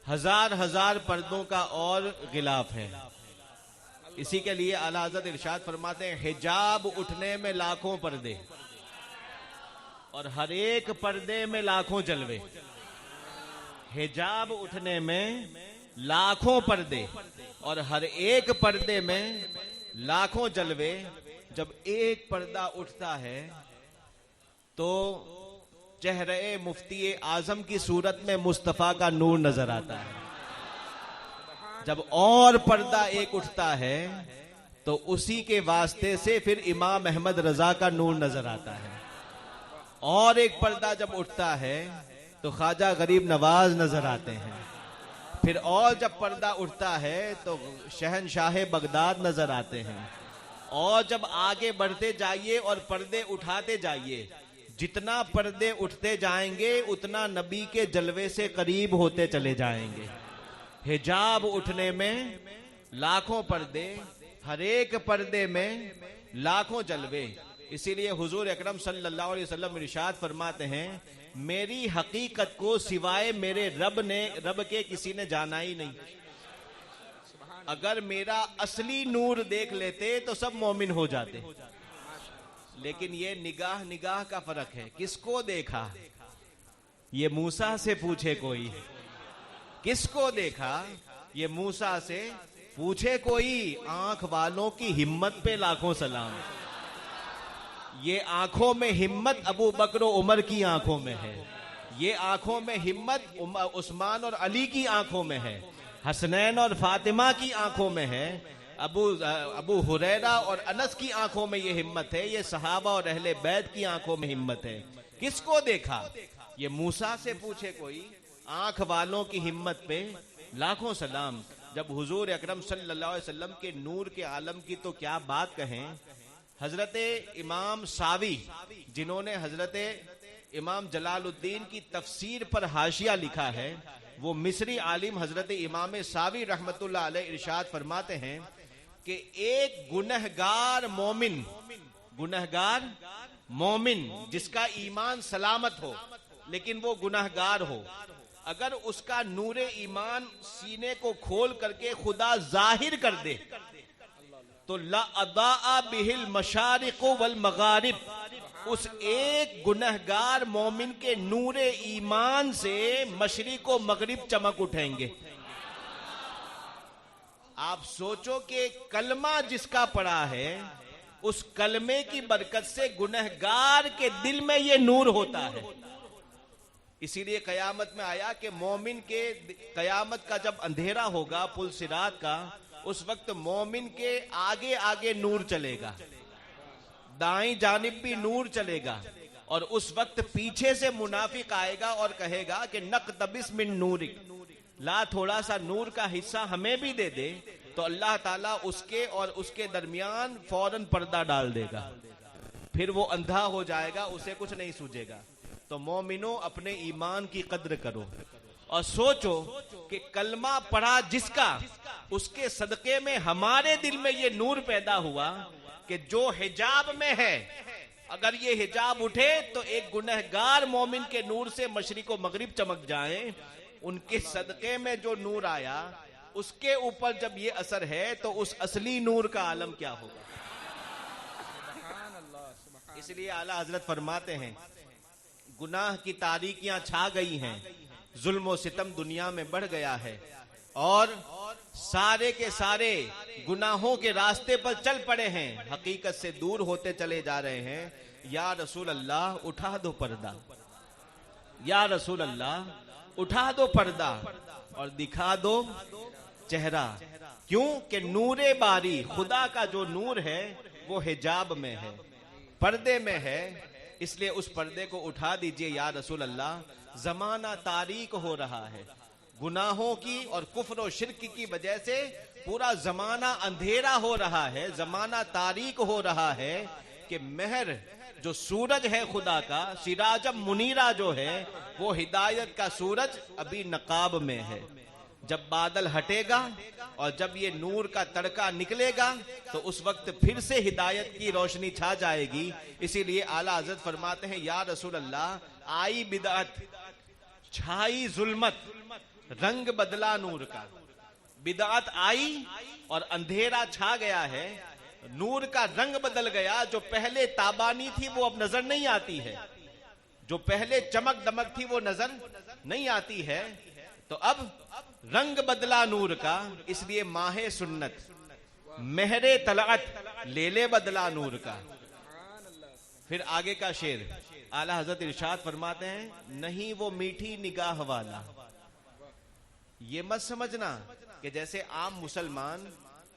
हजार हजार पर्दों का और गिलाफ है। इसी के लिए आला हज़रत इरशाद फरमाते हैं हिजाब उठने में लाखों पर्दे और हर एक पर्दे में लाखों जलवे। हिजाब उठने में लाखों पर्दे और हर एक पर्दे में लाखों जलवे। जब एक पर्दा उठता है तो चेहरे मुफ्ती आजम की सूरत में मुस्तफा का नूर नजर आता है। जब और पर्दा एक उठता है तो उसी के वास्ते से फिर इमाम अहमद रजा का नूर नजर आता है। और एक पर्दा जब उठता है तो ख्वाजा गरीब नवाज नजर आते हैं। फिर और जब पर्दा उठता है तो शहनशाह बगदाद नजर आते हैं। और जब आगे बढ़ते जाइए और पर्दे उठाते जाइए, जितना पर्दे उठते जाएंगे उतना नबी के जलवे से करीब होते चले जाएंगे। हिजाब उठने में लाखों पर्दे, हर एक पर्दे में लाखों जलवे। इसीलिए हुजूर अकरम सल्लल्लाहु अलैहि वसल्लम इरशाद फरमाते हैं मेरी हकीकत को सिवाय मेरे रब के किसी ने जाना ही नहीं। अगर मेरा असली नूर देख लेते तो सब मोमिन हो जाते, लेकिन ये निगाह निगाह का फर्क है। किसको देखा? ये मूसा से पूछे कोई। किसको देखा? ये मूसा से पूछे कोई। आंख वालों की हिम्मत पे लाखों सलाम। ये आंखों में हिम्मत अबू बकर उमर की आंखों में है। ये आंखों में हिम्मत उस्मान और अली की आंखों में है। हसनैन और फातिमा की आंखों में है। अबू हुरैरा और अनस की आंखों में ये हिम्मत है। ये सहाबा और अहले बैत की आंखों में हिम्मत है। किसको देखा? ये मूसा से पूछे कोई। आंख वालों की हिम्मत पे लाखों सलाम। जब हुजूर अकरम सल्लल्लाहु अलैहि वसल्लम के नूर के आलम की तो क्या बात कहें। हजरते इमाम सावी, जिन्होंने हजरते इमाम जलालुद्दीन की तफसीर पर हाशिया लिखा है, वो मिस्री आलिम हजरत इमाम सावी रहमतुल्लाह अलैह इरशाद फरमाते हैं कि एक गुनहगार मोमिन जिसका ईमान सलामत हो लेकिन वो गुनहगार हो, अगर उसका नूरे ईमान सीने को खोल करके खुदा जाहिर कर दे तो ला अदा बिहिल मशारिक वल मगारिब, उस एक गुनहगार मोमिन के नूरे ईमान से मशरिक व मगरिब चमक उठेंगे। आप सोचो कि कलमा जिसका पड़ा है, उस कलमे की बरकत से गुनहगार के दिल में ये नूर होता है। इसीलिए कयामत में आया कि मोमिन के कयामत का जब अंधेरा होगा पुल सिरात का, उस वक्त मोमिन के आगे आगे नूर चलेगा, दाईं जानिब भी नूर चलेगा, और उस वक्त पीछे से मुनाफिक आएगा और कहेगा कि नक़तबिस मिन नूरिक, ला थोड़ा सा नूर का हिस्सा हमें भी दे दे। तो अल्लाह ताला उसके और उसके दरमियान फौरन पर्दा डाल देगा, फिर वो अंधा हो जाएगा, उसे कुछ नहीं सूझेगा। तो मोमिनो अपने ईमान की कद्र करो और सोचो कि कलमा पढ़ा जिसका, उसके सदके में हमारे दिल में ये नूर पैदा हुआ कि जो हिजाब में है, अगर ये हिजाब उठे तो एक गुनहगार मोमिन के नूर से मशरिक व मगरिब चमक जाए। उनके सदके में जो नूर आया उसके ऊपर जब ये असर है तो उस असली नूर का आलम क्या होगा। इसलिए आला हजरत फरमाते हैं, गुनाह की तारीकियां छा गई हैं, जुल्म व सितम दुनिया में बढ़ गया है और सारे के सारे गुनाहों के रास्ते पर चल पड़े हैं, हकीकत से दूर होते चले जा रहे हैं। या रसूल अल्लाह उठा दो पर्दा, या रसूल अल्लाह उठा दो पर्दा और दिखा दो चेहरा। क्यों कि नूरे बारी, खुदा का जो नूर है वो हिजाब में है, पर्दे में है, इसलिए उस पर्दे को उठा दीजिए या रसूल अल्लाह। जमाना तारीक हो रहा है, गुनाहों की और कुफ्र और शिर्क की वजह से पूरा जमाना अंधेरा हो रहा है, जमाना तारीक हो रहा है कि महर जो सूरज है खुदा का, सिराजम मुनीरा जो है, वो हिदायत का सूरज अभी नकाब में है। जब बादल हटेगा और जब ये नूर का तड़का निकलेगा तो उस वक्त फिर से हिदायत की रोशनी छा जाएगी। इसीलिए आला हज़रत फरमाते हैं, या रसूल अल्लाह आई बिदअत, छाई जुल्मत, रंग बदला नूर का। बिदअत आई और अंधेरा छा गया है, नूर का रंग बदल गया। जो पहले ताबानी थी वो अब नजर नहीं आती है, जो पहले चमक दमक थी वो नजर नहीं आती है। तो अब रंग बदला नूर का, इसलिए माहे सुन्नत महरे तलअत लेले बदला नूर का। फिर आगे का शेर आला हजरत इरशाद फरमाते हैं, नहीं वो मीठी निगाह वाला। ये मत समझना कि जैसे आम मुसलमान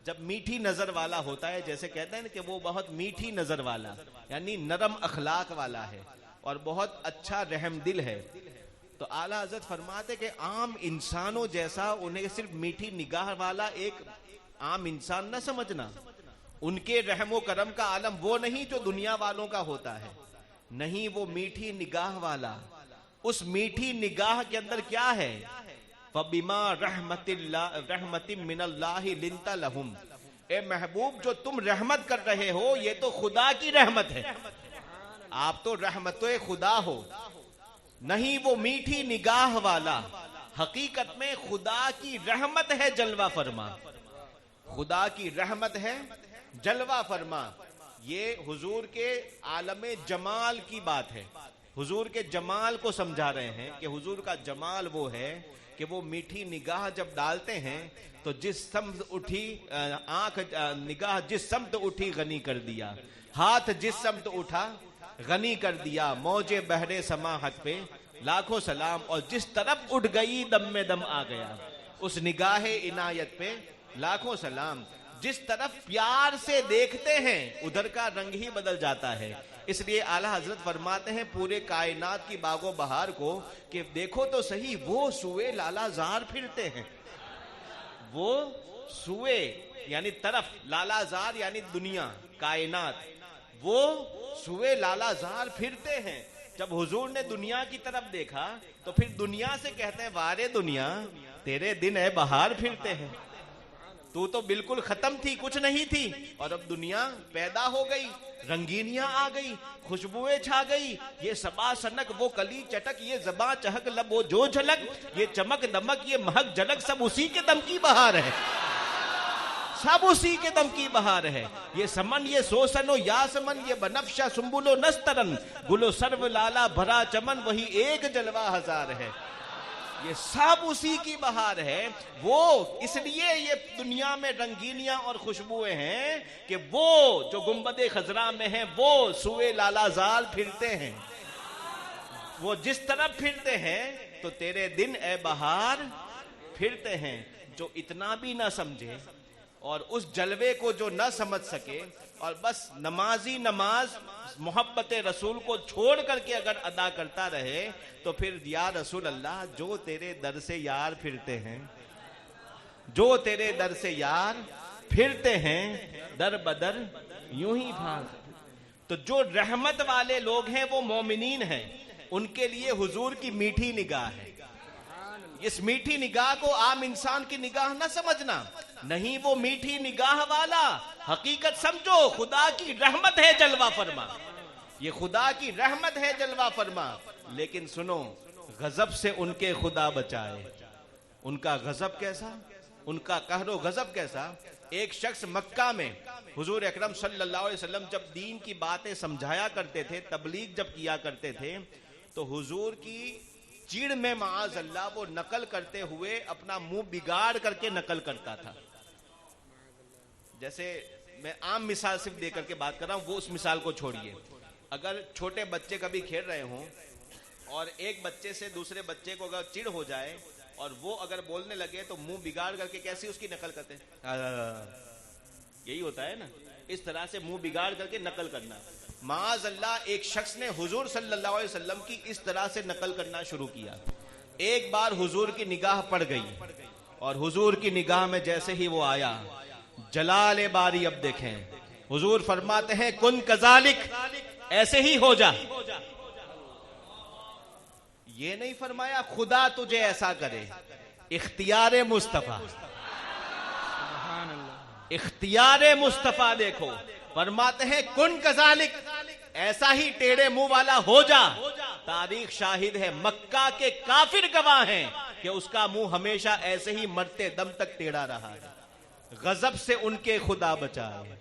जब मीठी नजर वाला होता है, जैसे कहते हैं ना कि वो बहुत मीठी नजर वाला, यानी नरम अखलाक वाला है और बहुत अच्छा रहम दिल है। तो आला हज़रत फरमाते कि आम इंसानों जैसा उन्हें सिर्फ मीठी निगाह वाला एक आम इंसान न समझना। उनके रहमो करम का आलम वो नहीं जो दुनिया वालों का होता है, नहीं, वो मीठी निगाह वाला। उस मीठी निगाह के अंदर क्या है? फबिमा रहमतिम मिनल्लाहि लिंता लहुम, ए महबूब जो तुम रहमत कर रहे हो ये तो खुदा की रहमत है, आप तो रहमतों खुदा हो। नहीं वो मीठी निगाह वाला, हकीकत में खुदा की रहमत है जलवा फरमा, खुदा की रहमत है जलवा फरमा। ये हुजूर के आलमे जमाल की बात है, हुजूर के जमाल को समझा रहे हैं कि हुजूर का जमाल वो है कि वो मीठी निगाह जब डालते हैं तो जिस समत उठी आंख निगाह जिस समत उठी गनी कर दिया, हाथ जिस समत उठा गनी कर दिया, मौजे बहरे समाहत पे लाखों सलाम, और जिस तरफ उठ गई दम में दम आ गया, उस निगाहे इनायत पे लाखों सलाम। जिस तरफ प्यार से देखते हैं उधर का रंग ही बदल जाता है। इसलिए आला हजरत फरमाते हैं पूरे कायनात की बागो बहार को कि देखो तो सही वो सुए लालाजार फिरते हैं, वो सुए यानी तरफ, लालाजार यानी दुनिया कायनात, वो सुए लालाजार फिरते हैं। जब हुजूर ने दुनिया की तरफ देखा तो फिर दुनिया से कहते हैं वारे दुनिया तेरे दिन है बहार फिरते हैं, तू तो बिल्कुल खत्म थी, कुछ नहीं थी, और अब दुनिया पैदा हो गई, रंगीनियां आ गई, खुशबुएं छा गई, ये सबा सनक वो कली चटक, ये जबा चहक लब वो जो झलक, ये चमक दमक ये महक झलक, सब उसी के दम की बहार है, सब उसी के दम की बहार है। ये समन ये सोसनो या समन, ये बनफशा सुम्बुलो नस्तरन, गुलो सर्व लाला भरा चमन, वही एक जलवा हजार है, ये सब उसी की बहार है। वो इसलिए ये दुनिया में रंगीनियां और खुशबुएं हैं कि वो जो गुंबदे खजरा में है वो सुए लालाजार फिरते हैं, वो जिस तरफ फिरते हैं तो तेरे दिन ए बहार फिरते हैं। जो इतना भी ना समझे और उस जलवे को जो ना समझ सके और बस नमाजी नमाज मोहब्बत रसूल को छोड़ करके अगर अदा करता रहे तो फिर या रसूल अल्लाह जो तेरे दर से यार फिरते हैं, जो तेरे दर से यार फिरते हैं, दर बदर यूं ही भाग। तो जो रहमत वाले लोग हैं वो मोमिनीन हैं, उनके लिए हुजूर की मीठी निगाह है। इस मीठी निगाह को आम इंसान की निगाह ना समझना, नहीं वो मीठी निगाह वाला, हकीकत समझो खुदा की रहमत है जलवा फरमा, ये खुदा की रहमत है जलवा फरमा। लेकिन सुनो, गजब से उनके खुदा बचाए। उनका गजब कैसा, उनका कहरो गजब कैसा। एक शख्स मक्का में हुजूर अकरम सल्लल्लाहु अलैहि वसल्लम जब दीन की बातें समझाया करते थे, तबलीग जब किया करते थे, तो हुजूर की चीड़ में माअज़ अल्लाह वो नकल करते हुए अपना मुंह बिगाड़ करके नकल करता था। जैसे मैं आम मिसाल सिर्फ देकर के बात कर रहा हूं, वो उस मिसाल को छोड़िए। अगर छोटे बच्चे कभी खेल रहे हों और एक बच्चे से दूसरे बच्चे को अगर चिढ़ हो जाए और वो अगर बोलने लगे तो मुंह बिगाड़ करके कैसी उसकी नकल करते हैं, यही होता है ना, इस तरह से मुंह बिगाड़ करके नकल करना। माअज़ अल्लाह एक शख्स ने हुजूर सल्लल्लाहु अलैहि वसल्लम की इस तरह से नकल करना शुरू किया। एक बार हुजूर की निगाह पड़ गई और हुजूर की निगाह में जैसे ही वो आया, जलाल बारी अब देखें, हुजूर फरमाते हैं कुन कजालिक, ऐसे ही हो जा। ये नहीं फरमाया खुदा तुझे ऐसा करे, इख्तियार मुस्तफा, इख्तियार मुस्तफा देखो, फरमाते हैं कुन कजालिक, ऐसा ही टेढ़े मुंह वाला हो जा। तारीख शाहिद है, मक्का के काफिर गवाह हैं कि उसका मुंह हमेशा ऐसे ही मरते दम तक टेढ़ा रहा है। गजब से उनके खुदा बचाए।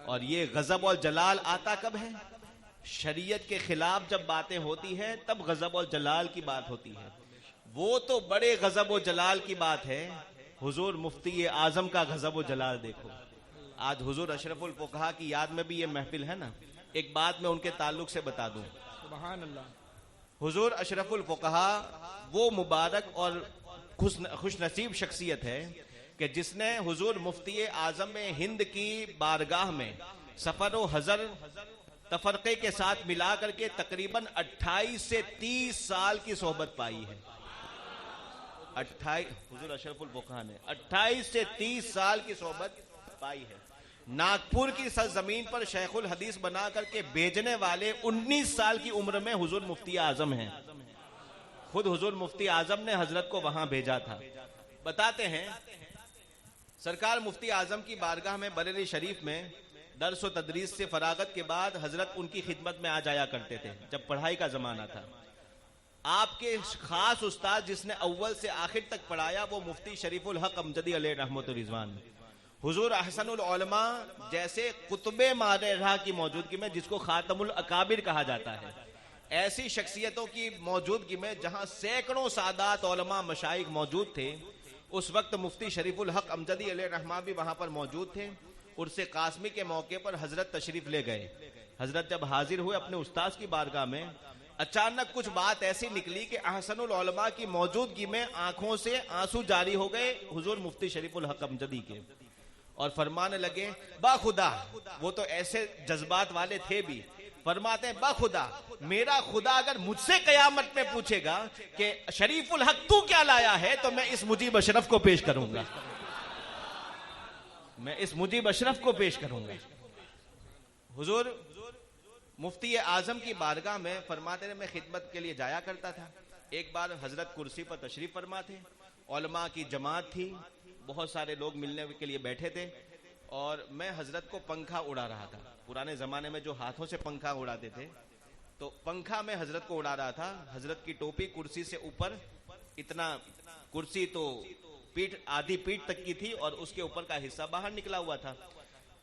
और ये गजब और जलाल आता कब है? शरीयत के खिलाफ जब बातें होती है तब गजब और जलाल की बात होती है। वो तो बड़े गजब और जलाल की बात है। हुजूर मुफ्ती आजम का गजब और जलाल देखो। आज हुजूर अशरफुल फुकहा की याद में भी ये महफिल है ना, एक बात मैं उनके ताल्लुक से बता दूं। सुभान अल्लाह। हुजूर अशरफुल फुकहा वो मुबारक और खुश नसीब शख्सियत है कि जिसने हुजूर मुफ्ती आजम में हिंद की बारगाह में सफर व हजर तफरके के साथ मिला करके तकरीबन 28 से 30 साल की सोहबत पाई है। 28 हुजूर अशरफुल फुकहा ने 28 से 30 साल की सोहबत पाई है। नागपुर की सरजमीन पर शेखुल हदीस बना करके भेजने वाले 19 साल की उम्र में हुजूर मुफ्ती आजम हैं। खुद हुजूर मुफ्ती आजम ने हजरत को वहां भेजा था। बताते हैं सरकार मुफ्ती आजम की बारगाह में बरेली शरीफ में दर्स व तदरीस से फरागत के बाद हजरत उनकी खिदमत में आ जाया करते थे जब पढ़ाई का जमाना था। आपके खास उस्ताद जिसने अव्वल से आखिर तक पढ़ाया वो मुफ्ती शरीफुल हक अमजदी अलैहि रहमतुर रिजवान, हुजूर अहसनुल उलमा जैसे कुतुबे मारहा की मौजूदगी में, जिसको खातमुल अकाबिर कहा जाता है, ऐसी शख्सियतों की मौजूदगी में जहां सैकड़ों सादात उलमा मशाइख मौजूद थे, उस वक्त मुफ्ती शरीफुल हक अमजदी अलैहि रहमा भी वहां पर मौजूद थे। उर्से कासमी के मौके पर हजरत तशरीफ ले गए। हजरत जब हाजिर हुए अपने उस्ताद की बारगाह में, अचानक कुछ बात ऐसी निकली कि अहसनुल उलमा की मौजूदगी में आंखों से आंसू जारी हो गए हुजूर मुफ्ती शरीफुल हक अमजदी के, और फरमाने लगे बाखुदा, वो तो ऐसे जज्बात वाले थे भी, फरमाते हैं बाखुदा, मेरा खुदा अगर मुझसे कयामत में पूछेगा कि शरीफुल हक तू क्या लाया है, तो मैं इस मुजीब अशरफ को पेश करूंगा, मैं इस मुजीब अशरफ को पेश करूंगा। हुजूर मुफ्ती आजम की बारगाह में फरमाते हैं मैं खिदमत के लिए जाया करता था। एक बार हजरत कुर्सी पर तशरीफ फरमा थे, उलमा की जमात थी, बहुत सारे लोग मिलने के लिए बैठे थे, और मैं हजरत को पंखा उड़ा रहा था। पुराने जमाने में जो हाथों से पंखा उड़ाते थे, तो पंखा में हजरत को उड़ा रहा था। हजरत की टोपी कुर्सी से ऊपर, इतना कुर्सी तो पीठ, आधी पीठ तक की थी, और उसके ऊपर का हिस्सा बाहर निकला हुआ था।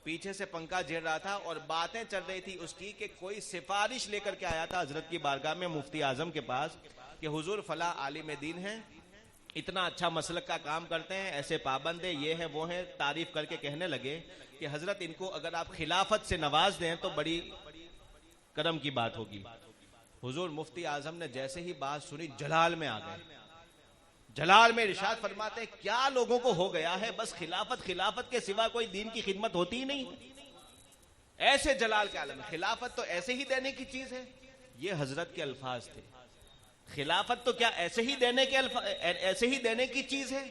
पीछे से पंखा झेल रहा था और बातें चल रही थी उसकी कि कोई सिफारिश लेकर के आया था हजरत की बारगाह में मुफ्ती आजम के पास कि हुजूर फला आलिम दीन है, इतना अच्छा मसलक का काम करते हैं, ऐसे पाबंद है, ये है वो है, तारीफ करके कहने लगे कि हजरत इनको अगर आप खिलाफत से नवाज दें तो बड़ी करम की बात होगी। हुजूर मुफ्ती आजम ने जैसे ही बात सुनी जलाल में आ गए। जलाल में इरशाद फरमाते हैं क्या लोगों को हो गया है, बस खिलाफत खिलाफत के सिवा कोई दीन की खिदमत होती ही नहीं। ऐसे जलाल के आलम में खिलाफत तो ऐसे ही देने की चीज है, ये हजरत के अल्फाज थे। खिलाफत तो क्या ऐसे ही देने की चीज है,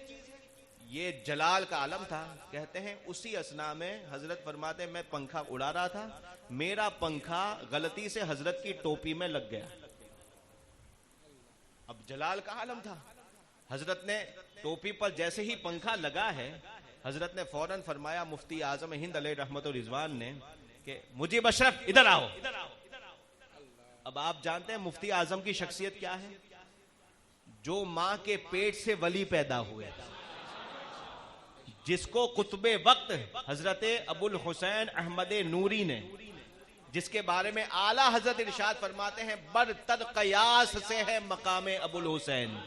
ये जलाल का आलम था। कहते हैं उसी असना में हजरत फरमाते हैं मैं पंखा उड़ा रहा था, मेरा पंखा गलती से हजरत की टोपी में लग गया। अब जलाल का आलम था, हजरत ने टोपी पर जैसे ही पंखा लगा है, हजरत ने फौरन फरमाया मुफ्ती आजम हिंद अलैहि रहमतुर रिजवान ने कि मुजीब अशरफ इधर आओ। अब आप जानते हैं मुफ्ती आजम की शख्सियत क्या है, जो मां के पेट से वली पैदा हुए, जिसको कुतुबे वक्त हजरत अबुल हुसैन अहमद नूरी ने, जिसके बारे में आला हजरत इरशाद फरमाते हैं बरतर कयास से है मकामे अबुल हुसैन,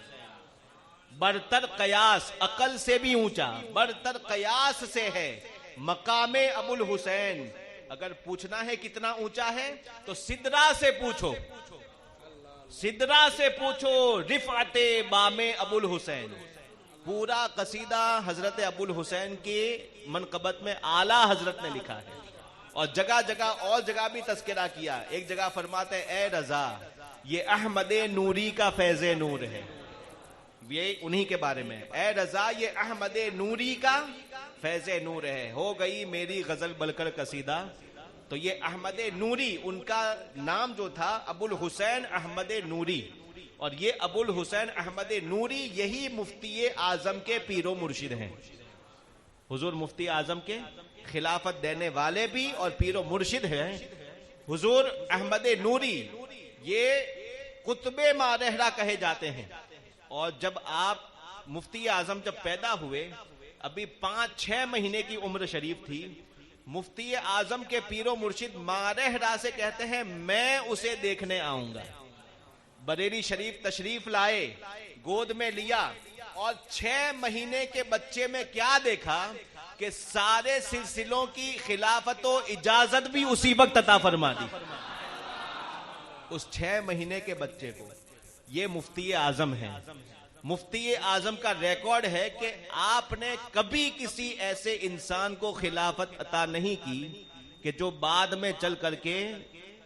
बरतर कयास अकल से भी ऊंचा, बरतर कयास से है मकामे अबुल हुसैन। अगर पूछना है कितना ऊंचा है तो सिदरा से पूछो, सिदरा से पूछो रिफाते बामे अबुल हुसैन। पूरा कसीदा हजरत अबुल हुसैन की मनकबत में आला हजरत ने लिखा है, और जगह जगह और जगह भी तस्करा किया। एक जगह फरमाते हैं ए रजा ये अहमद नूरी का फैज़े नूर है, ये उन्हीं के बारे में, ए रजा ये अहमद नूरी का फैज़े नूर है। हो गई मेरी गजल बलकर कसीदा, तो ये अहमद नूरी, उनका नाम जो था अबुल हुसैन अहमद नूरी, और ये अबुल हुसैन अहमद नूरी यही मुफ्ती आजम के पीरो मुर्शिद हैं। हुजूर मुफ्ती आजम के खिलाफत देने वाले भी और पीरो मुर्शिद हैं। हुजूर अहमद नूरी ये कुतुबे मारहरा कहे जाते हैं। और जब आप मुफ्ती आजम जब पैदा हुए, अभी 5-6 महीने की उम्र शरीफ थी, मुफ्ती आजम के पीरो मुर्शिद मारहरा से कहते हैं मैं उसे देखने आऊंगा। बरेली शरीफ तशरीफ लाए, गोद में लिया, और 6 महीने के बच्चे में क्या देखा कि सारे सिलसिलों की खिलाफत और इजाजत भी उसी वक्त अता फरमा दी उस 6 महीने के बच्चे को। ये मुफ्ती आजम है। मुफ्ती आजम का रिकॉर्ड है कि आपने कभी किसी ऐसे इंसान को खिलाफत अता नहीं की कि जो बाद में चल करके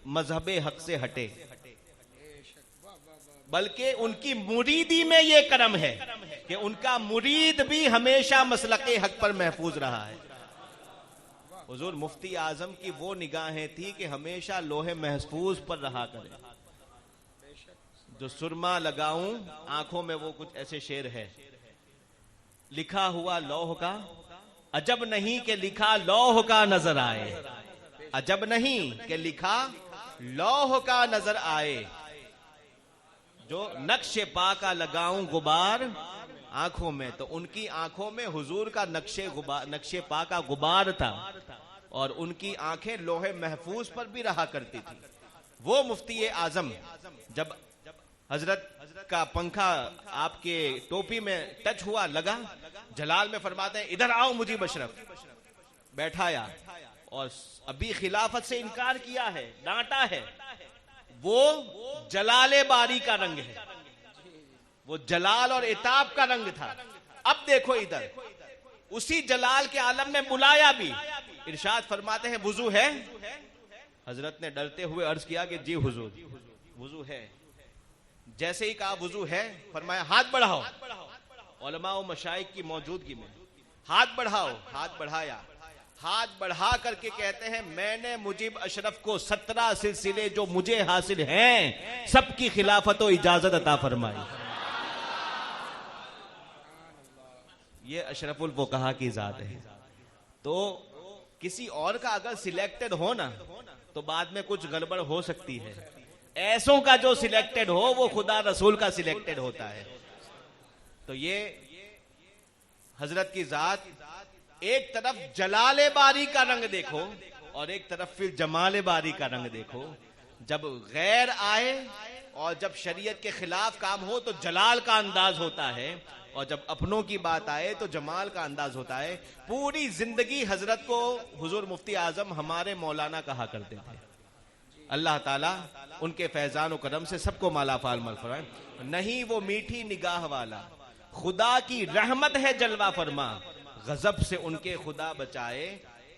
मजहबे हक से हटे, बल्कि उनकी मुरीदी में यह करम है कि उनका मुरीद भी हमेशा मसलके हक पर महफूज रहा है। हुजूर मुफ्ती आजम की वो निगाहें थी कि हमेशा लोहे महफूज पर रहा करें। जो सुरमा लगाऊं आंखों में, वो कुछ ऐसे शेर है, लिखा हुआ लौह का अजब नहीं कि लिखा लौह का नजर आए, अजब नहीं कि लिखा लौह का नजर आए। जो नक्शे पा का लगाऊं गुबार आंखों में, तो उनकी आंखों में हुजूर का नक्शे पा का गुबार था और उनकी आंखें लोहे महफूज पर भी रहा करती थी। वो मुफ्ती आजम जब हजरत का पंखा आपके टोपी में टच हुआ, लगा, जलाल में फरमाते हैं इधर आओ मुजीब अशरफ, बैठाया और अभी खिलाफत से इनकार किया है, डांटा है। वो जलाले बारी का रंग है, वो जलाल और इताब का रंग था। अब देखो इधर उसी जलाल के आलम में बुलाया भी, इरशाद फरमाते हैं वुजू है? हजरत ने डरते हुए अर्ज किया कि जी हुजूर वुजू है। जैसे ही कहा वुजू है, फरमाया हाथ बढ़ाओ। उलमा व मशाइख की मौजूदगी में हाथ बढ़ाओ। हाथ बढ़ाया, हाथ बढ़ा करके कहते हैं मैंने मुजीब अशरफ को 17 सिलसिले जो मुझे हासिल हैं सबकी खिलाफत और इजाजत अता फरमाई। ये अशरफुल फुकहा की जात है। तो किसी और का अगर सिलेक्टेड हो ना तो बाद में कुछ गड़बड़ हो सकती है। ऐसों का जो सिलेक्टेड हो वो खुदा रसूल का सिलेक्टेड होता है। तो ये हजरत की जात, एक तरफ जलाले बारी का रंग देखो और एक तरफ फिर जमाले बारी का रंग देखो। जब गैर आए और जब शरीयत के खिलाफ काम हो तो जलाल का अंदाज होता है और जब अपनों की बात आए तो जमाल का अंदाज होता है। पूरी जिंदगी हजरत को हुजूर मुफ्ती आजम हमारे मौलाना कहा करते थे। अल्लाह ताला उनके फैजान और करम से सबको मालाफाल मल फरमाए। नहीं वो मीठी निगाह वाला, खुदा की रहमत है जलवा फरमा, गजब से उनके खुदा बचाए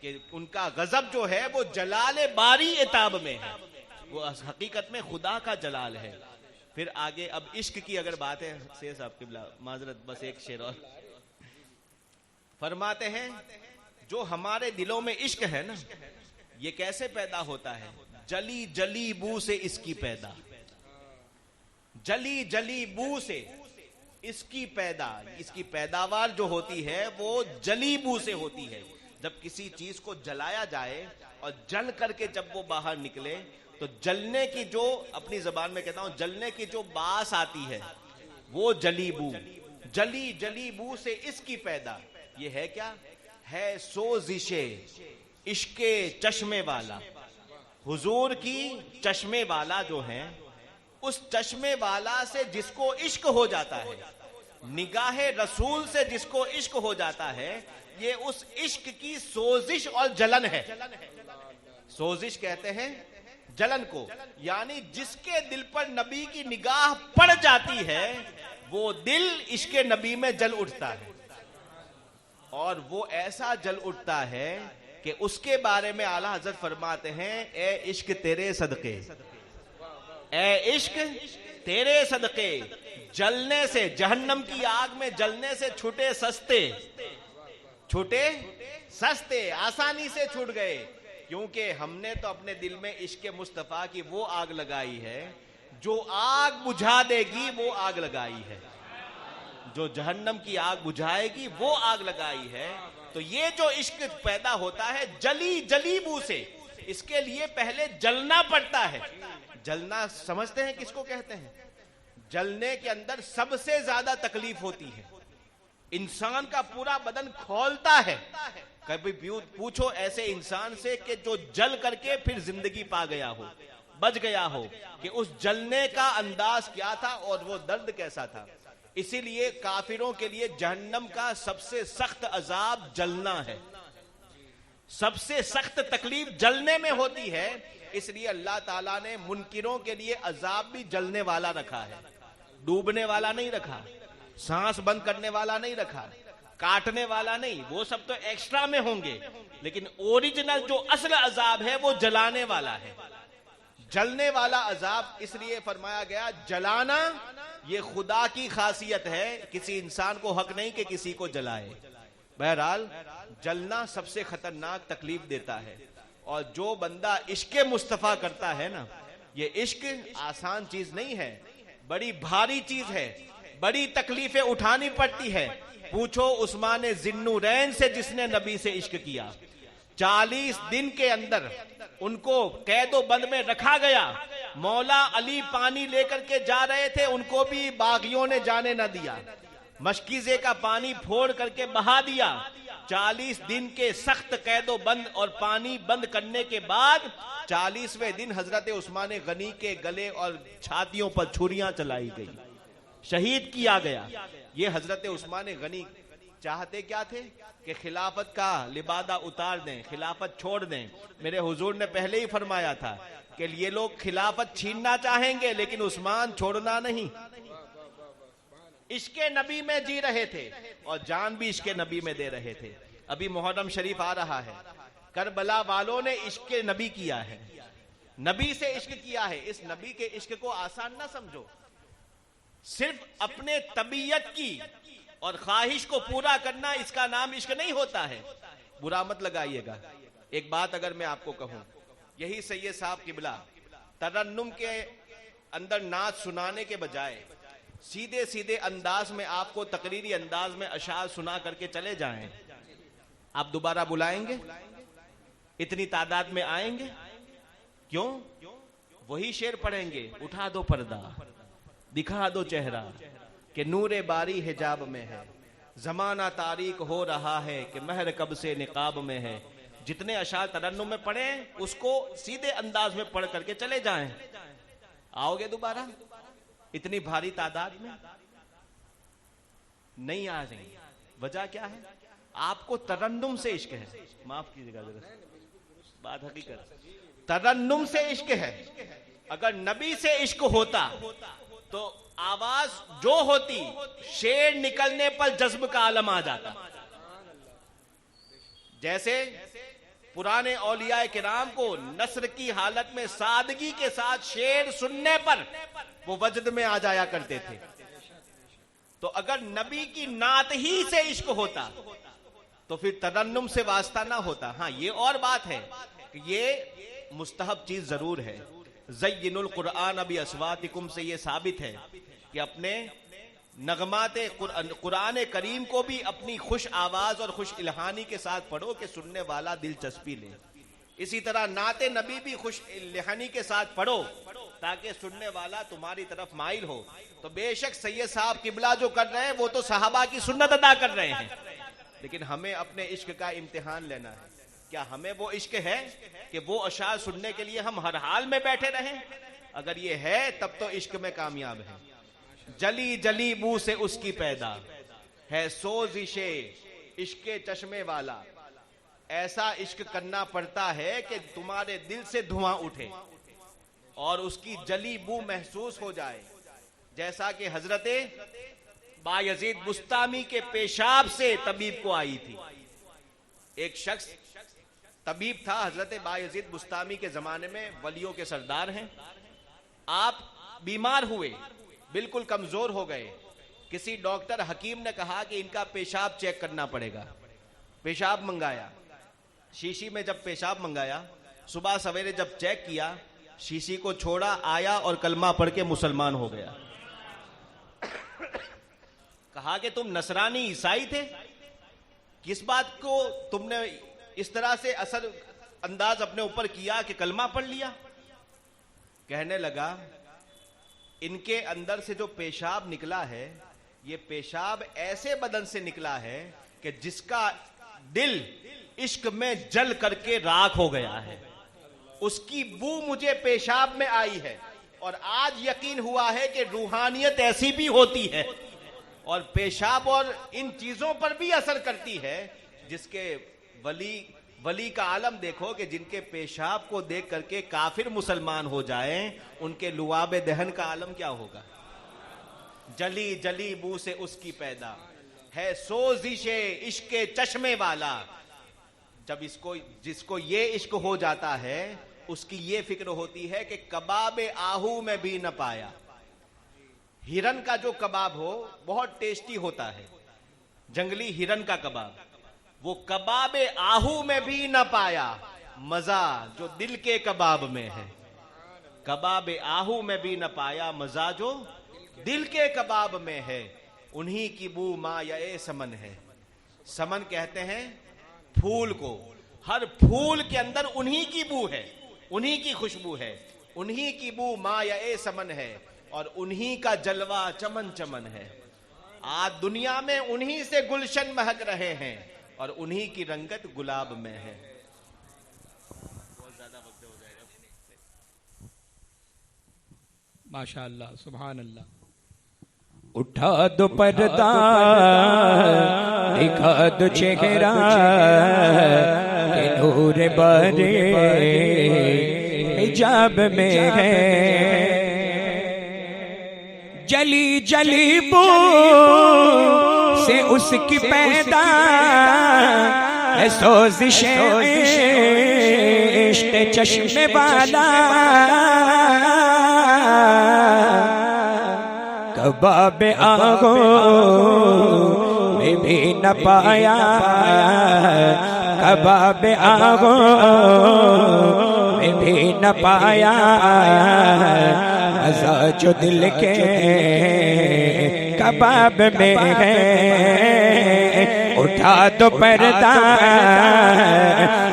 कि उनका गजब जो है वो जलाले बारी इताब में है, वो हकीकत में खुदा का जलाल है। फिर आगे अब इश्क की अगर बात है, शेर साहब किबला माजरत बस एक शेर और फरमाते हैं जो हमारे दिलों में इश्क है ना, ये कैसे पैदा होता है? जली जली बू से इसकी पैदा, जली जली बू से इसकी पैदा, इसकी पैदावार जो होती है वो जली बू से होती है। जब किसी चीज को जलाया जाए और जल करके जब वो बाहर निकले तो जलने की जो, अपनी जबान में कहता हूं, जलने की जो बास आती है वो जली बू। जली जली बू से इसकी पैदा, ये है क्या? है सोजिशे इश्के चश्मे वाला। हुजूर की चश्मे वाला जो है, उस चश्मे वाला से जिसको इश्क हो जाता है, निगाहे रसूल से जिसको इश्क हो जाता है, ये उस इश्क की सोजिश और जलन है। सोजिश कहते हैं जलन को, यानी जिसके दिल पर नबी की निगाह पड़ जाती है वो दिल इश्क नबी में जल उठता है। और वो ऐसा जल उठता है कि उसके बारे में आला हजरत फरमाते हैं ए इश्क तेरे सदके, ए इश्क तेरे सदके, जलने से, जहन्नम की आग में जलने से छूटे सस्ते, छूटे सस्ते, आसानी से छूट गए। क्योंकि हमने तो अपने दिल में इश्क मुस्तफा की वो आग लगाई है जो आग बुझा देगी, वो आग लगाई है, जो जहन्नम की आग बुझाएगी वो आग लगाई है। तो ये जो इश्क पैदा होता है जली जली बू से, इसके लिए पहले जलना पड़ता है। जलना समझते हैं किसको कहते हैं? जलने के अंदर सबसे ज्यादा तकलीफ होती है, इंसान का पूरा बदन खौलता है। कभी पूछो ऐसे इंसान से कि जो जल करके फिर जिंदगी पा गया हो, बच गया हो, कि उस जलने का अंदाज क्या था और वो दर्द कैसा था। इसीलिए काफिरों के लिए जहन्नम का सबसे सख्त अजाब जलना है, सबसे सख्त तकलीफ जलने में होती है। इसलिए अल्लाह ताला ने मुनकिरों के लिए अजाब भी जलने वाला रखा है, डूबने वाला नहीं रखा, सांस बंद करने वाला नहीं रखा, काटने वाला नहीं, वो सब तो एक्स्ट्रा में होंगे, लेकिन ओरिजिनल जो असल अजाब है वो जलाने वाला है, जलने वाला अजाब। इसलिए फरमाया गया जलाना ये खुदा की खासियत है, किसी इंसान को हक नहीं कि किसी को जलाए। बहरहाल जलना सबसे खतरनाक तकलीफ देता है। और जो बंदा इश्क मुस्तफा करता है ना, ये इश्क आसान चीज नहीं है, बड़ी भारी चीज है, बड़ी तकलीफें उठानी पड़ती है। पूछो उस्मान जिन्नुरैन से जिसने नबी से इश्क किया, 40 दिन के अंदर उनको कैदो बंद में रखा गया मौला अली पानी लेकर के जा रहे थे, उनको भी बागियों ने जाने न दिया, मशकीज़े का पानी फोड़ करके बहा दिया। 40 दिन के सख्त कैदो बंद और पानी बंद करने के बाद 40वें दिन हजरत उस्मान गनी के गले और छातियों पर छुरियां चलाई गई, शहीद किया गया। ये हजरत उस्मान गनी चाहते क्या थे कि खिलाफत का लिबादा उतार दें, खिलाफत छोड़ दें। मेरे हुजूर ने पहले ही फरमाया था कि ये लोग खिलाफत छीनना चाहेंगे लेकिन उस्मान छोड़ना नहीं। इश्के नबी में जी रहे थे और जान भी इश्के नबी में दे रहे थे। अभी मुहर्रम शरीफ आ रहा है, करबला वालों ने इश्के नबी किया है, नबी से इश्क किया है। इस नबी के इश्क को आसान ना समझो। सिर्फ अपने तबीयत की और ख्वाहिश को पूरा करना, इसका नाम इश्क नहीं होता है। बुरा मत लगाइएगा। एक बात अगर मैं आपको कहूं, यही सैयद साहब किबला तरन्नुम के अंदर नाच सुनाने के बजाय सीधे सीधे अंदाज में आपको तकरीरी अंदाज में अशार सुना करके चले जाएं, आप दोबारा बुलाएंगे? इतनी तादाद में आएंगे? क्यों? वही शेर पढ़ेंगे, उठा दो पर्दा, दिखा दो चेहरा कि नूरे बारी हिजाब में है, जमाना तारीक हो रहा है कि महर कब से निकाब में है। जितने अशार तरन्नुम में पढ़े उसको सीधे अंदाज में पढ़ करके चले जाएं। आओगे दोबारा इतनी भारी तादाद में? नहीं आ जाएंगे। वजह क्या है? आपको तरन्नुम से इश्क है। माफ कीजिएगा जरा, बात हकीकत, तरन्नुम से इश्क है। अगर नबी से इश्क होता तो आवाज जो होती, शेर निकलने पर जज्ब का आलम आ जाता। जैसे पुराने औलियाए किराम को नस्र की हालत में सादगी के साथ शेर सुनने पर वो वजद में आ जाया करते थे। तो अगर नबी की नात ही से इश्क होता तो फिर तरन्नुम से वास्ता ना होता। हाँ, ये और बात है कि ये मुस्तहब चीज जरूर है। ज़य्यिनुल कुरआन अबी अस्वातिकुम से ये साबित है कि अपने नगमाते कुरान करीम को भी अपनी खुश आवाज और खुश इल्हानी के साथ पढ़ो कि सुनने वाला दिलचस्पी ले। इसी तरह नाते नबी भी खुश इल्हानी के साथ पढ़ो ताकि सुनने वाला तुम्हारी तरफ माइल हो। तो बेशक सैयद साहब किबला जो कर रहे हैं वो तो सहाबा की सुन्नत अदा कर रहे हैं, लेकिन हमें अपने इश्क का इम्तिहान लेना है। क्या हमें वो इश्क है कि वो अशार सुनने के लिए हम हर हाल में बैठे रहें? अगर ये है तब तो इश्क में कामयाब है। जली जली मुंह से उसकी पैदा है सोजिशे इश्के चश्मे वाला। ऐसा इश्क करना पड़ता है कि तुम्हारे दिल से धुआं उठे और उसकी जली बू महसूस हो जाए, जैसा कि हजरते बायजीद बुस्तामी के पेशाब से तबीब को आई थी। एक शख्स तबीब था, हजरत बायजीद बुस्तामी के जमाने में वलियों के सरदार हैं। आप बीमार हुए, बिल्कुल कमजोर हो गए। किसी डॉक्टर हकीम ने कहा कि इनका पेशाब चेक करना पड़ेगा। पेशाब मंगाया, शीशी में जब पेशाब मंगाया, सुबह सवेरे जब चेक किया, शीशी को छोड़ा, आया और कलमा पढ़ के मुसलमान हो गया। कहा कि तुम नसरानी ईसाई थे, किस बात को तुमने इस तरह से असर अंदाज अपने ऊपर किया कि कलमा पढ़ लिया? कहने लगा, इनके अंदर से जो पेशाब निकला है, ये पेशाब ऐसे बदन से निकला है कि जिसका दिल इश्क में जल करके राख हो गया है, उसकी बू मुझे पेशाब में आई है। और आज यकीन हुआ है कि रूहानियत ऐसी भी होती है और पेशाब और इन चीजों पर भी असर करती है, जिसके वली का आलम देखो कि जिनके पेशाब को देख करके काफिर मुसलमान हो जाएं, उनके लुआबे दहन का आलम क्या होगा? जली जली बू से उसकी पैदा है सोजिशे इश्के चश्मे वाला। जब जिसको ये इश्क हो जाता है, उसकी ये फिक्र होती है कि कबाबे आहू में भी न पाया। हिरन का जो कबाब हो बहुत टेस्टी होता है, जंगली हिरन का कबाब, वो कबाबे आहू में भी न पाया, मजा जो दिल के कबाब में है। कबाबे आहू में भी न पाया, मजा जो दिल के कबाब में है। उन्हीं की बू मा ये समन है। समन कहते हैं फूल को, हर फूल के अंदर उन्हीं की बू है, उन्हीं की खुशबू है। उन्हीं की बू माया समन है और उन्हीं का जलवा चमन चमन है। आज दुनिया में उन्हीं से गुलशन महक रहे हैं और उन्हीं की रंगत गुलाब में है। बहुत ज्यादा वक्त हो जाएगा। माशाअल्लाह, सुभान अल्लाह। उठा दो पर्दा, दिखा दो चेहरा, के नूर बारे हिजाब में है। जली जली बू से उसकी पैदा है सोजिशें इश्क़ चश्मे वाला। कबाब आगो में भी न पाया, कबाब आगो में भी न पाया। मज़ा जो दिल के कबाब में है। उठा दो पर्दा,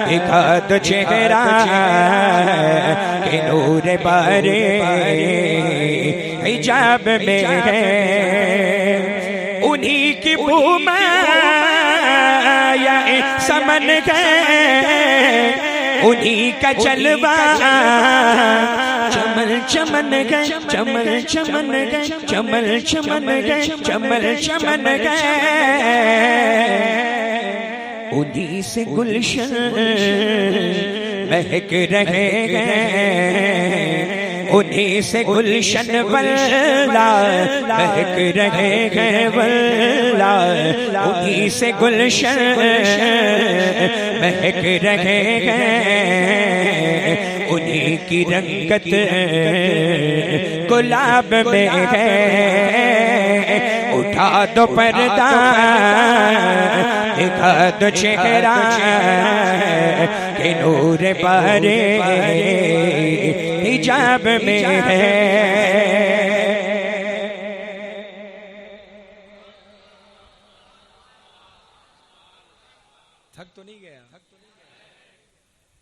दिखा दो चेहरा, के नूर बारे हिजाब में है। उन्हीं की बूमा या समन गए, उन्हीं का जलवा चमन चमन गए, चमन चमन गए, चमन चमन गए, चमन चमन गए। उन्हीं से गुलशन महक रहे हैं, उन्हीं से गुलशन वल्ला महक रहे हैं वल्ला। उन्हीं से गुलशन महक रहे हैं, उन्हीं की रंगत गुलाब में है। उठा दो पर्दा, दिखा दो चेहरा, के नूर बारे हिजाब में है। थक तो नहीं गया?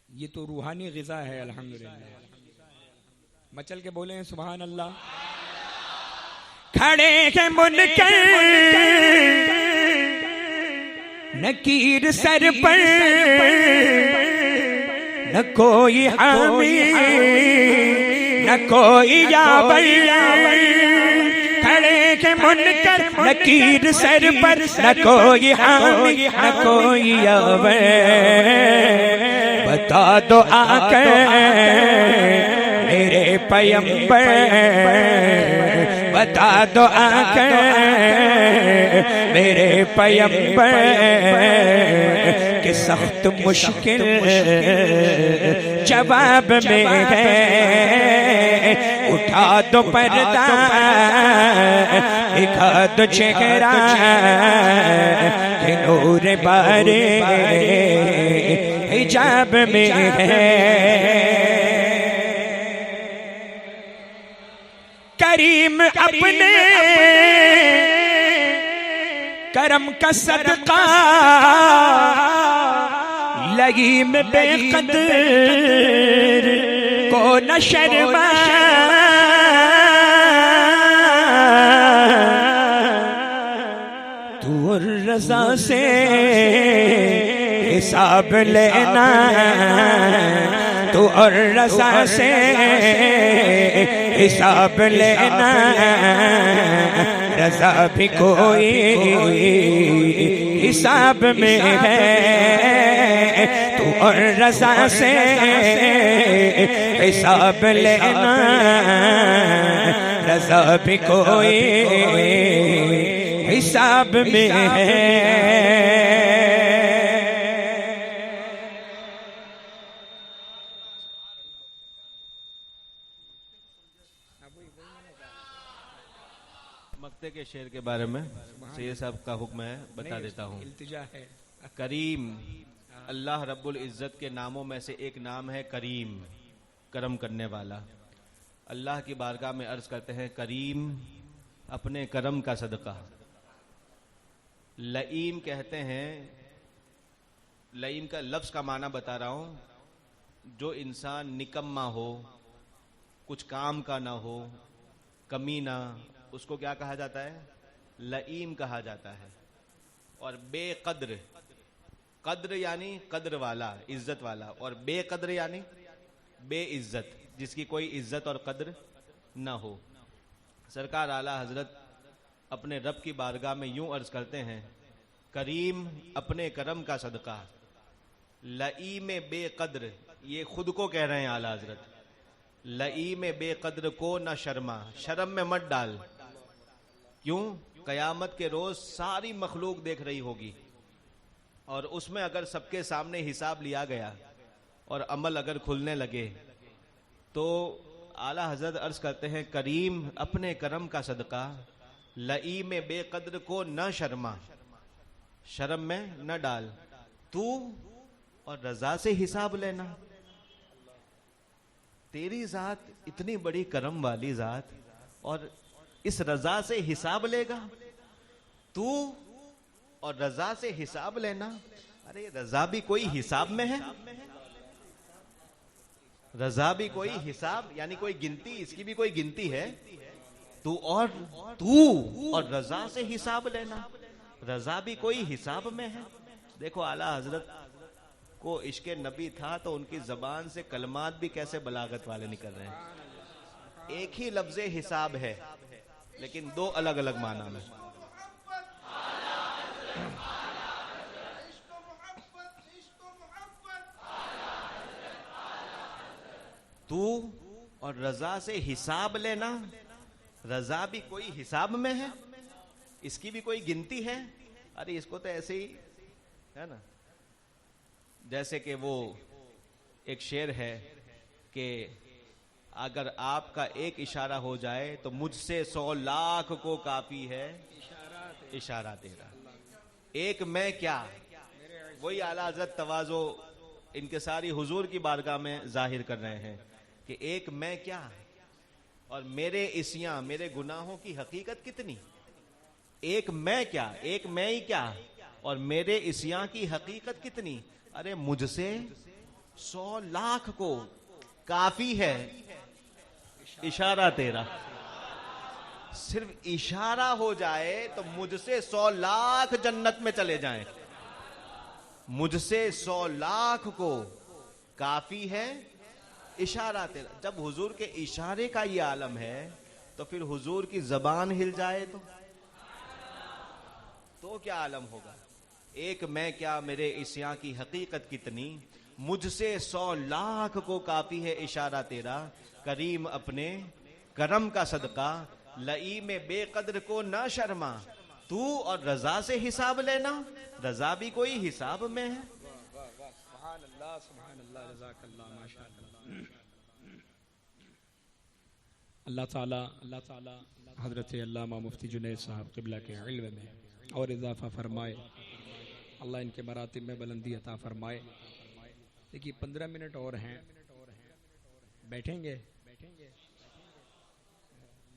ये तो रूहानी ग़िज़ा है। अल्हम्दुलिल्लाह, मचल के बोले सुभान अल्लाह। खड़े हैं मुनकर नकीर सर पर, न कोई हामी न कोई यावर। खड़े के मुनकर नकीर सर पर, न कोई हामी न कोई यावर। बता दो आकर मेरे पैगंबर, बता दो आकर मेरे पैगंबर कि सख्त मुश्किल जवाब में है। उठा दो पर्दा, दिखा दो चेहरा, कि नूर बारे हिजाब में है। करीम अपने करम का सदका लगी में बेकदर को न शर्मा। तू और रज़ा से हिसाब लेना, तू और रज़ा से हिसाब लेना। रज़ा भी कोई हिसाब में है, तू और रज़ा से हिसाब लेना। रज़ा भी कोई हिसाब में है। मक्ते के शेर के बारे में सैयद साहब का हुक्म है, बता देता हूँ। इल्तिजा है। करीम, अल्लाह रब्बुल इज़्ज़त के नामों में से एक नाम है करीम, करम करने वाला। अल्लाह की बारगाह में अर्ज करते हैं, करीम अपने करम का सदका। लईम कहते हैं, लईम का लफ्ज़ का माना बता रहा हूँ, जो इंसान निकम्मा हो, कुछ काम का ना हो, कमीना, उसको क्या कहा जाता है? लईम कहा जाता है। और बेकद्र, कद्र यानी कद्र वाला, इज्जत वाला, और बेकद्र यानी बेइज्जत, जिसकी कोई इज्जत और कद्र ना हो। सरकार आला हजरत अपने रब की बारगाह में यूं अर्ज करते हैं, करीम अपने करम का सदका, लईम बेकद्र, ये खुद को कह रहे हैं आला हजरत, लईम बेकद्र को न शर्मा, शर्म में मत डाल। क्यों? कयामत के रोज सारी मखलूक देख रही होगी, और उसमें अगर सबके सामने हिसाब लिया गया और अमल अगर खुलने लगे, तो आला हजरत अर्ज करते हैं, करीम अपने करम का सदका, लईम बेकद्र को न शर्मा, शर्म में न डाल, तू और रजा से हिसाब लेना। तेरी जात इतनी बड़ी करम वाली जात, और इस रजा से हिसाब लेगा तू, और रजा से हिसाब लेना। अरे रजा भी कोई हिसाब में है, रजा भी कोई हिसाब यानी कोई गिनती, इसकी भी कोई गिनती है। तू और रजा से हिसाब लेना, रजा भी कोई हिसाब में है। देखो आला हजरत को इश्क़े नबी था तो उनकी जबान से कलमात भी कैसे बलागत वाले निकल रहे हैं। एक ही लफ्ज़े हिसाब है लेकिन दो अलग अलग माना में। तू और रजा से हिसाब लेना, रजा भी कोई हिसाब में है, इसकी भी कोई गिनती है। अरे इसको तो ऐसे ही है ना, जैसे कि वो एक शेर है कि अगर आपका एक इशारा हो जाए तो मुझसे 100 लाख को काफी है इशारा तेरा। एक मैं क्या, वही आला हज़रत तवाज़ो इनके सारी हुजूर की बारगाह में जाहिर कर रहे हैं कि एक मैं क्या और मेरे इस्यां, मेरे गुनाहों की हकीकत कितनी। एक मैं क्या, एक मैं ही क्या और मेरे इस्यां की हकीकत कितनी। अरे मुझसे 100 लाख को काफी है इशारा तेरा। सिर्फ इशारा हो जाए तो मुझसे 100 लाख जन्नत में चले जाएं। मुझसे 100 लाख को काफी है इशारा तेरा। जब हुजूर के इशारे का ये आलम है तो फिर हुजूर की जबान हिल जाए तो क्या आलम होगा। एक मैं क्या, मेरे इस्यां की हकीकत कितनी। मुझसे 100 लाख को काफी है इशारा तेरा। करीम अपने करम का सदका, लई में बेकद्र को ना शर्मा। तू और रजा से हिसाब लेना, रजा भी कोई हिसाब में है। अल्लाह ताला हजरत अल्लामा मुफ्ती जुनैद साहब क़िबला के इल्म में और इजाफा फरमाए। अल्लाह इनके मरातिब में बुलंदी अता फरमाए। देखिए 15 मिनट और हैं, बैठेंगे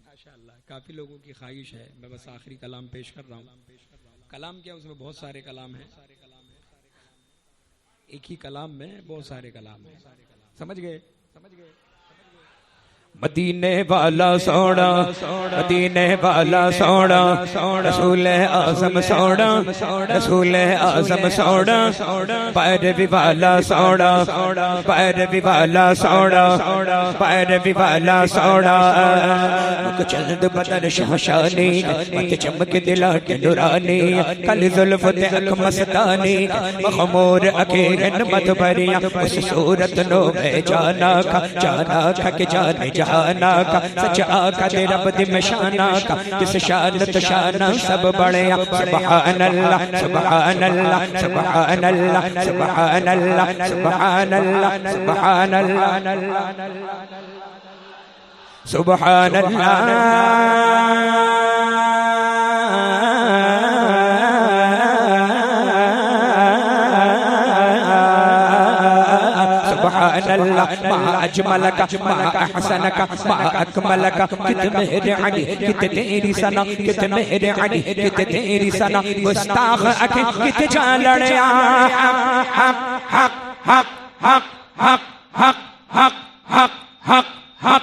माशाअल्लाह। काफ़ी लोगों की ख्वाहिश है, मैं बस आखिरी कलाम पेश कर रहा हूँ। कलाम क्या, उसमें बहुत सारे कलाम हैं, एक ही कलाम में बहुत सारे कलाम हैं। समझ गए? मदीने वाला सोना, मदीने वाला सोना, रसूल आज़म सोना, रसूल आज़म सोना, पैरवी वाला सोना, पैरवी वाला सोना, पैरवी वाला सोना। चंद बदन शाशानी, मत चमक दिला के नुरानी, कल जुल्फ अख मस्तानी, मखमूर अकेरन मत भरिया, उस सूरत नो में जाना खा के जाने जाना का सच्चा का तेरा बदी में शाना का, जिस शानत शाना सब बड़े। सुभान अल्लाह सुभान अल्लाह सुभान अल्लाह सुभान अल्लाह सुभान अल्लाह सुभान अल्लाह सुभान अल्लाह। मा अजमलका मा अहसनका मा अकमलका, कित मेरे अली कित तेरी सना, कित मेरे अली कित तेरी सना। गुस्ताख अखे कित जा लड़या, हक हक हक हक हक हक हक हक हक हक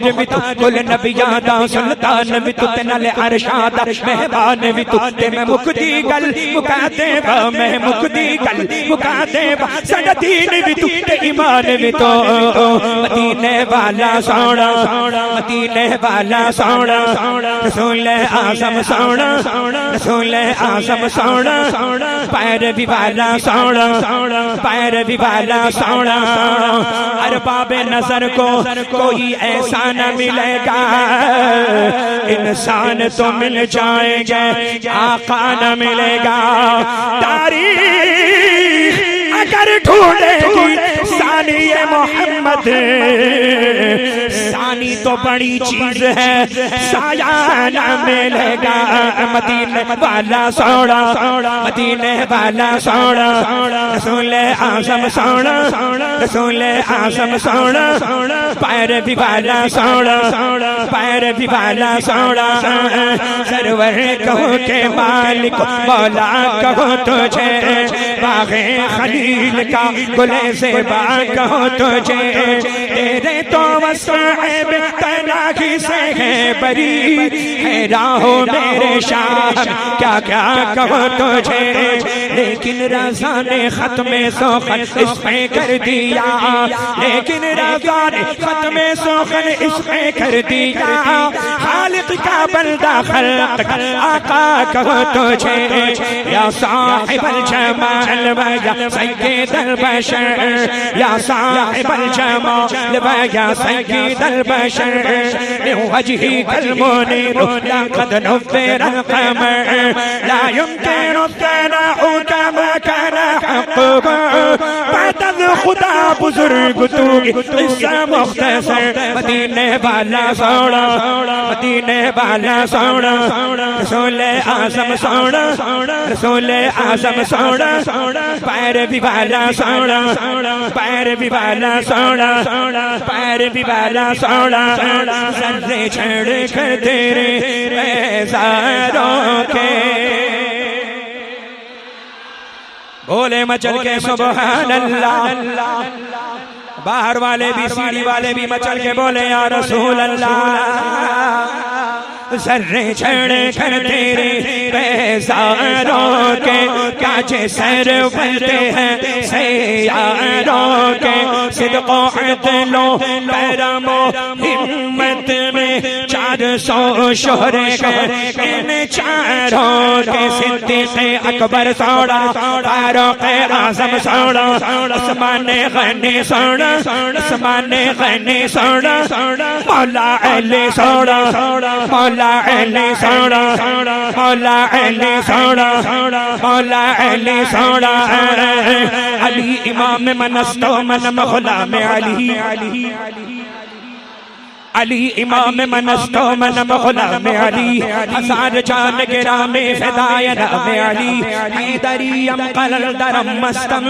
मोहताज भी तू कुल नबियां दा सुल्तान भी तू ते नाले अरशाद मेहमान भी तू ते मैं मुक्ति गल मुका देवा मैं मुक्ति गल मुका देवा साडा दीन भी तू ते ईमान भी तू मदीने वाला सोना मदीने वाला सोना रसूल आज़म सोना रसूल आज़म सोना पैर भी वाला सोना पैर भी वाला सोना अरबाब नजर को कोई ऐसा न मिलेगा इंसान तो मिल जाएंगे आका न मिलेगा तारीख अगर ढूंढेगी सानी ये मोहम्मद सानी तो बड़ी चीज है साया न मिलेगा मदीने वाला सोना मदीने वाला सोना रसूल आज़म सोना रसूल आज़म सोना पैर भी वाला सोना पैर भी वाला सोना सरवर कहो के मालिक मौला कहो तुझे बागे खलील का गुले से बा कहो तुझे तेरे तो वसाइब तनाखी से है बरी है राहो मेरे शाह क्या क्या कहो तुझे लेकिन रज़ा ने खत्म सोखन इस पे कर दिया लेकिन रज़ा ने खत्म सोखन इस पे कर दिया खालिक का बंदा खल्क आका कहो तुझे या साहिबल जमाल या सय्यदल बशर या साहिबल जमाल या सय्यदल बशर वजही कल मुनीर लक़द नव्वरा क़मर ला युमकिनु तनाउ कमा काना हक़्क़ुहु बादल खुदा बुजुर्ग तू किस्सा मुख्तसर मदीने वाला सोना मदीने वाला सोना रसूल आज़म सोना रसूल आज़म सोना पैर भी वाला सोना पैर भी वाला सोना पैर भी वाला सोना सर्रे छड़ कर तेरे पैसारों के बोले मचल के सुभान अल्लाह बाहर वाले भी सीढ़ी वाले भी मचल के बोले या रसूल अल्लाह सर्रे छड़ कर तेरे पैसारों के काचे सर बनते हैं सैयारों के सिद्क़ो अदलो करमो हिम्मत में 400 शोहरे कर इन चारों के सिद्दीक़ अकबर सोना फारूक़ आज़म सोना उस्मान गनी सोना उस्मान गनी सोना मौला अली सोना मौला अली सोना मौला अली सोना मौला अली सोना अली इमाम मनस्तो मन गुलाम अली अली इमाम मनस्तो मन गुलाम अली हजार जान गिरा में फिदाए नाम अली हैदरियम कलल दरम मस्तम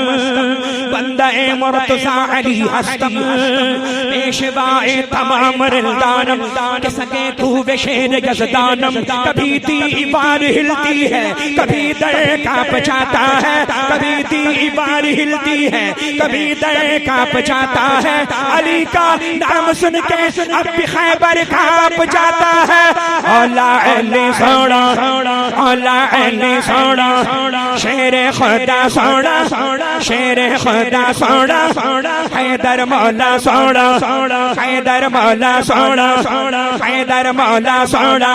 बंदे मुर्तज़ा अली हस्तम पेशवाए तमाम रिलदानम किसके खूब शेर यज़दानम कभी दीवार हिलती है कभी दर कांप जाता है कभी दीवार हिलती है कभी दर कांप जाता है अली का नाम सुन के अब खैबर कांप जाता है औला अली सोना औला अली सोना शेर खुदा सोना शेर खुदा सोना हैदर मौला सोना हैदर मौला सोना हैदर मौला सोना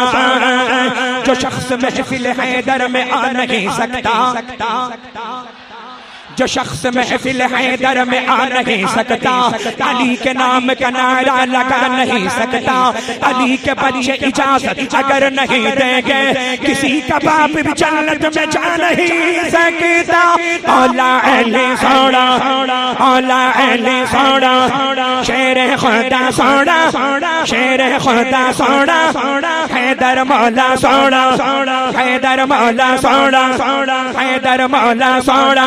जो शख्स महफिल हैदर में आ नहीं सकता जो शख्स महफिल हैदर में आ नहीं सकता अली के नाम का नारा लगा नहीं सकता अली के बच्चे इजाजत अगर नहीं देंगे किसी का बाप भी जन्नत में जा नहीं सकता औला अली सोना औला अली सोना शेर खुदा सोना शेर खुदा सोना हैदर मौला सोना हैदर मौला सोना हैदर मौला सोना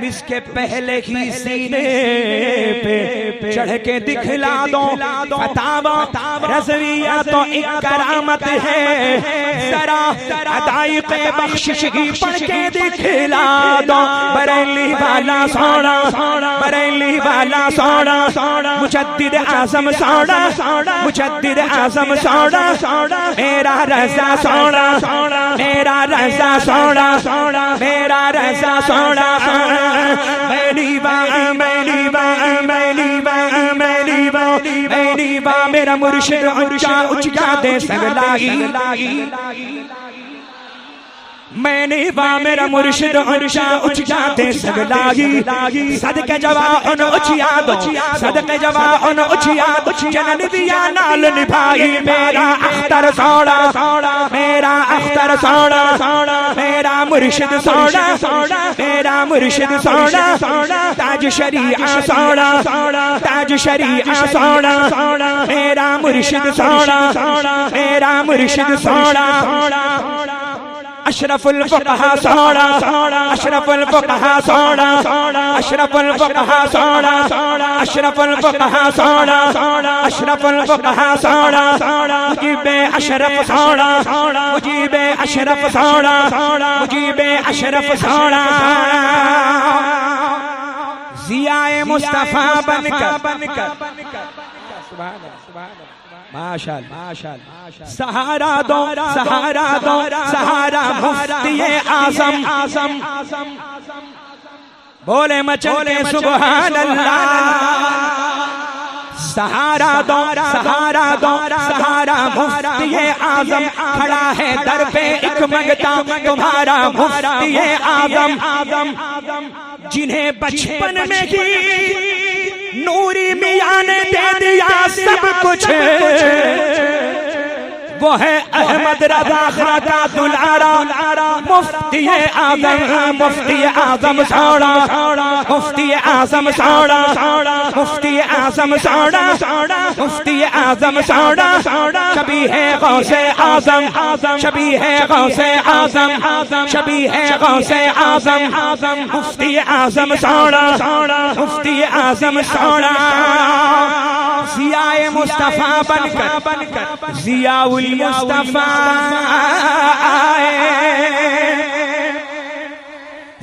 तुम इसके पहले ही सीने पे चढ़ के दिखला दो फतावा रज़विया तो एक करामत है, जरा अदाइक़ बख्शिश ही पढ़ के दिखला दो। बरेली वाला सोना, बरेली वाला सोना, मुजद्दिद आज़म सोना, मुजद्दिद आज़म सोना, मेरा रज़ा सोना, मेरा रज़ा सोना, मेरा रज़ा सोना। मेरी बा मेरी बा मेरी बा मेरी बा मेरी बा मेरा मुर्शिद ऊंचा ऊंचा दे सगलाई। मैंने बा मेरा मुर्शिद ऊंचा ऊंचा दे सगलाई। सदके जवान उचिया दो, सदके जवान उचिया दो, जनन दिया नाल निभाई। मेरा अख्तर सोना, मेरा अख्तर सोना, मेरा मुर्शिद सोना, मेरा मुर्शिद सोना, ताज शरीआ सोना, ताज शरीआ सोना, मेरा मुर्शिद सोना, मेरा मुर्शिद सोना। अशरफुल फुक़हा सोना, अशरफुल फुक़हा सोना, अशरफुल फुक़हा सोना, अशरफुल फुक़हा सोना, अशरफुल फुक़हा सोना, मुजीबे अशरफ सोना, मुजीबे अशरफ सोना, मुजीबे अशरफ सोना। ज़ियाए मुस्तफ़ा बनकर माशाअल्लाह सहारा दो, सहारा दो, सहारा मुफ्ती आज़म बोले मचले सुभान अल्लाह। सहारा दो, सहारा दो, सहारा मुफ्ती आज़म खड़ा है दर पे एक मंगता तुम्हारा मुफ्ती आज़म, जिन्हें बचपन में ही नूरी मियां ने दे दिया सब कुछ। वो है अहमद रज़ा खां का दुलारा मुफ्ती आज़म, मुफ्ती आज़म सोना, मुफ्ती आज़म सोना, मुफ्ती आज़म सोना, मुफ्ती आज़म सोना। शबी है गौसे आज़म, शबी है गौसे आज़म, शबी है गौसे आज़म, मुफ्ती आज़म सोना, मुफ्ती आज़म सोना। ज़ियाए मुस्तफ़ा बनकर ज़ियाउल मुस्तफ़ा आए,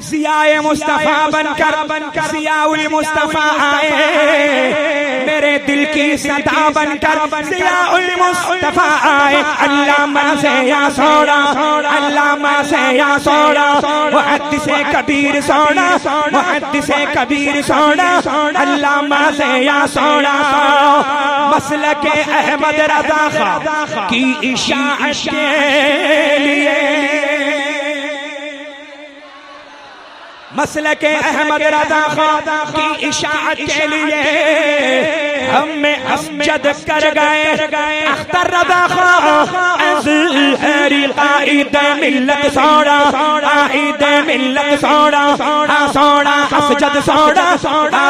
ज़ियाए मुस्तफ़ा बनकर ज़ियाउल मुस्तफ़ा आए। मेरे दिल की सदा बनकर ज़ियाउल मुस्तफ़ा आए। अल्लामा से या सोना, अल्लामा से या सोना, मुहद्दिसे कबीर सोना, मुहद्दिसे कबीर सोना, अल्लामा से या सोना। मसलके अहमद रज़ा खां की इशाअत के लिए, मसलके अहमद रज़ा खां की इशाअत के लिए हमें अमजद कर गए अख्तर रज़ा खां। अज़हरी क़ाइद मिल्लत सोना, क़ाइद मिल्लत सोना, सोना असजद सोना,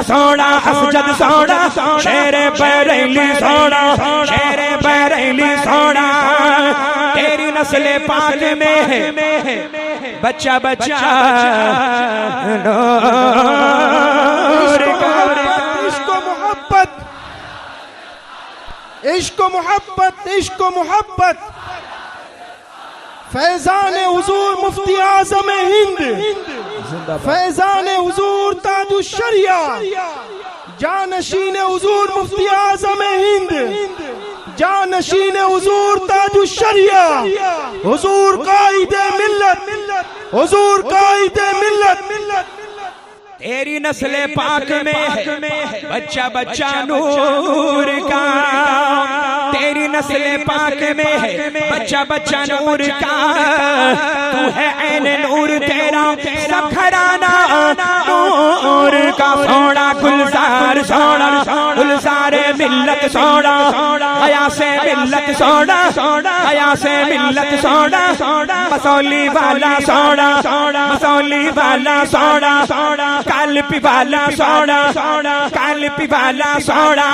सोना असजद सोना। शेर बरेली सोना, शेर बरेली सोना। तेरी नस्ल पाक में है बच्चा बच्चा इश्क़ मोहब्बत, इश्क़ मोहब्बत, इश्क़ मोहब्बत। फैज़ान हुज़ूर मुफ्ती आज़म हिंद, फैज़ान हुज़ूर ताजुश शरिया, जानशीन हुज़ूर मुफ्ती आज़म हिंद, जानशीन हुज़ूर ताजुश शरिया, हुज़ूर कायदे मिल्लत, हुज़ूर कायदे मिल्लत। तेरी नस्ल पाक में है बच्चा बच्चा नूर का। तेरी नस्ल पाक में है बच्चा बच्चा नूर का। तू है ऐन नूर तेरा सब घराना नूर का। सोना गुलजार सोना, गुलजार मिल्लत सोना, हया से मिल्लत सोना, हया से मिल्लत सोना। मसौली वाला सोना, मसौली वाला सोना, कालपी वाला सोना, कालपी वाला सोना।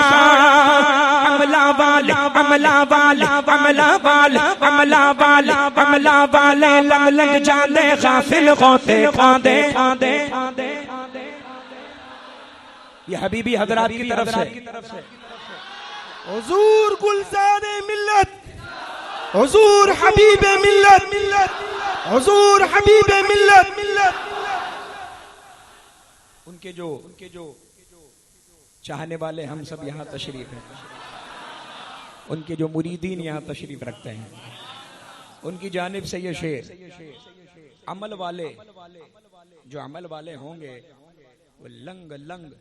अमला वाले, अमला वाले, अमला वाले, अमला वाले, अमला वाले लग लग जाने गाफिल होते खांदे खांदे खांदे। ये हबीबी हजरात की तरफ से हुजूर गुलज़ारे मिल्लत, हुजूर हबीब मिल्लत, हुजूर हबीब मिल्लत। उनके जो चाहने वाले हम सब यहाँ तशरीफ हैं, उनके जो मुरीदीन यहाँ तशरीफ रखते हैं, उनकी जानिब से ये शेर, अमल वाले जो अमल वाले होंगे वो लंग लंग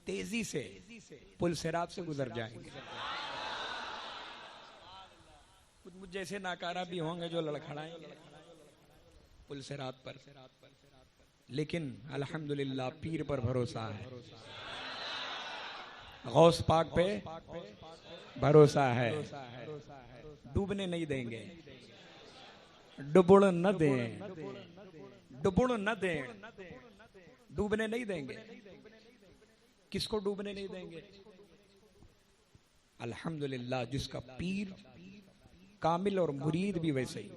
तेजी से पुल सिरात से गुजर जाएंगे। कुछ मुझ जैसे नाकारा भी होंगे जो लड़खड़ाएंगे पुल सिरात पर, लेकिन अल्हम्दुलिल्लाह पीर पर भरोसा है, गौस पाक पे भरोसा है, डूबने नहीं देंगे, डुबुड़ न दें, डुबुड़ न दें, डूबने नहीं देंगे। किसको डूबने नहीं देंगे? अल्हम्दुलिल्लाह जिसका पीर कामिल और मुरीद भी वैसे ही।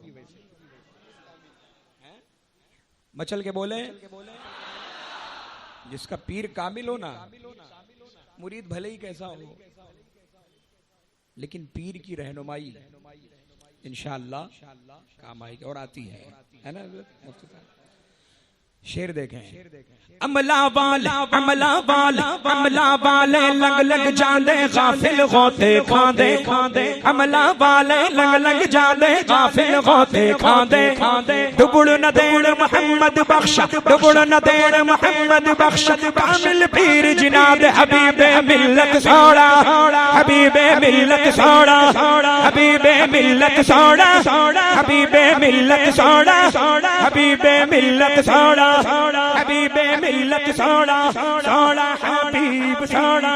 मचल के बोले, जिसका पीर कामिल हो ना, मुरीद भले ही कैसा हो, लेकिन पीर की रहनुमाई इंशाअल्लाह काम आएगी और आती है ना। शेर देखें, अमला वाले लग लग जाने गाफिल गोते खांदे, अमला वाले लग लग जाने गाफिल गोते खांदे, डुबुड़ न देण मोहम्मद बख्श, डुबुड़ न देण मोहम्मद बख्श, कामिल पीर जिनाद हबीबे मिल्लत सोड़ा, हबीबे मिल्लत सोड़ा, हबीबे मिल्लत सोड़ा, हबीबे मिल्लत सोड़ा, हबीबे मिल्लत सोड़ा, हबीबे मिल्लत सोड़ा, सोड़ा हबीब सोड़ा,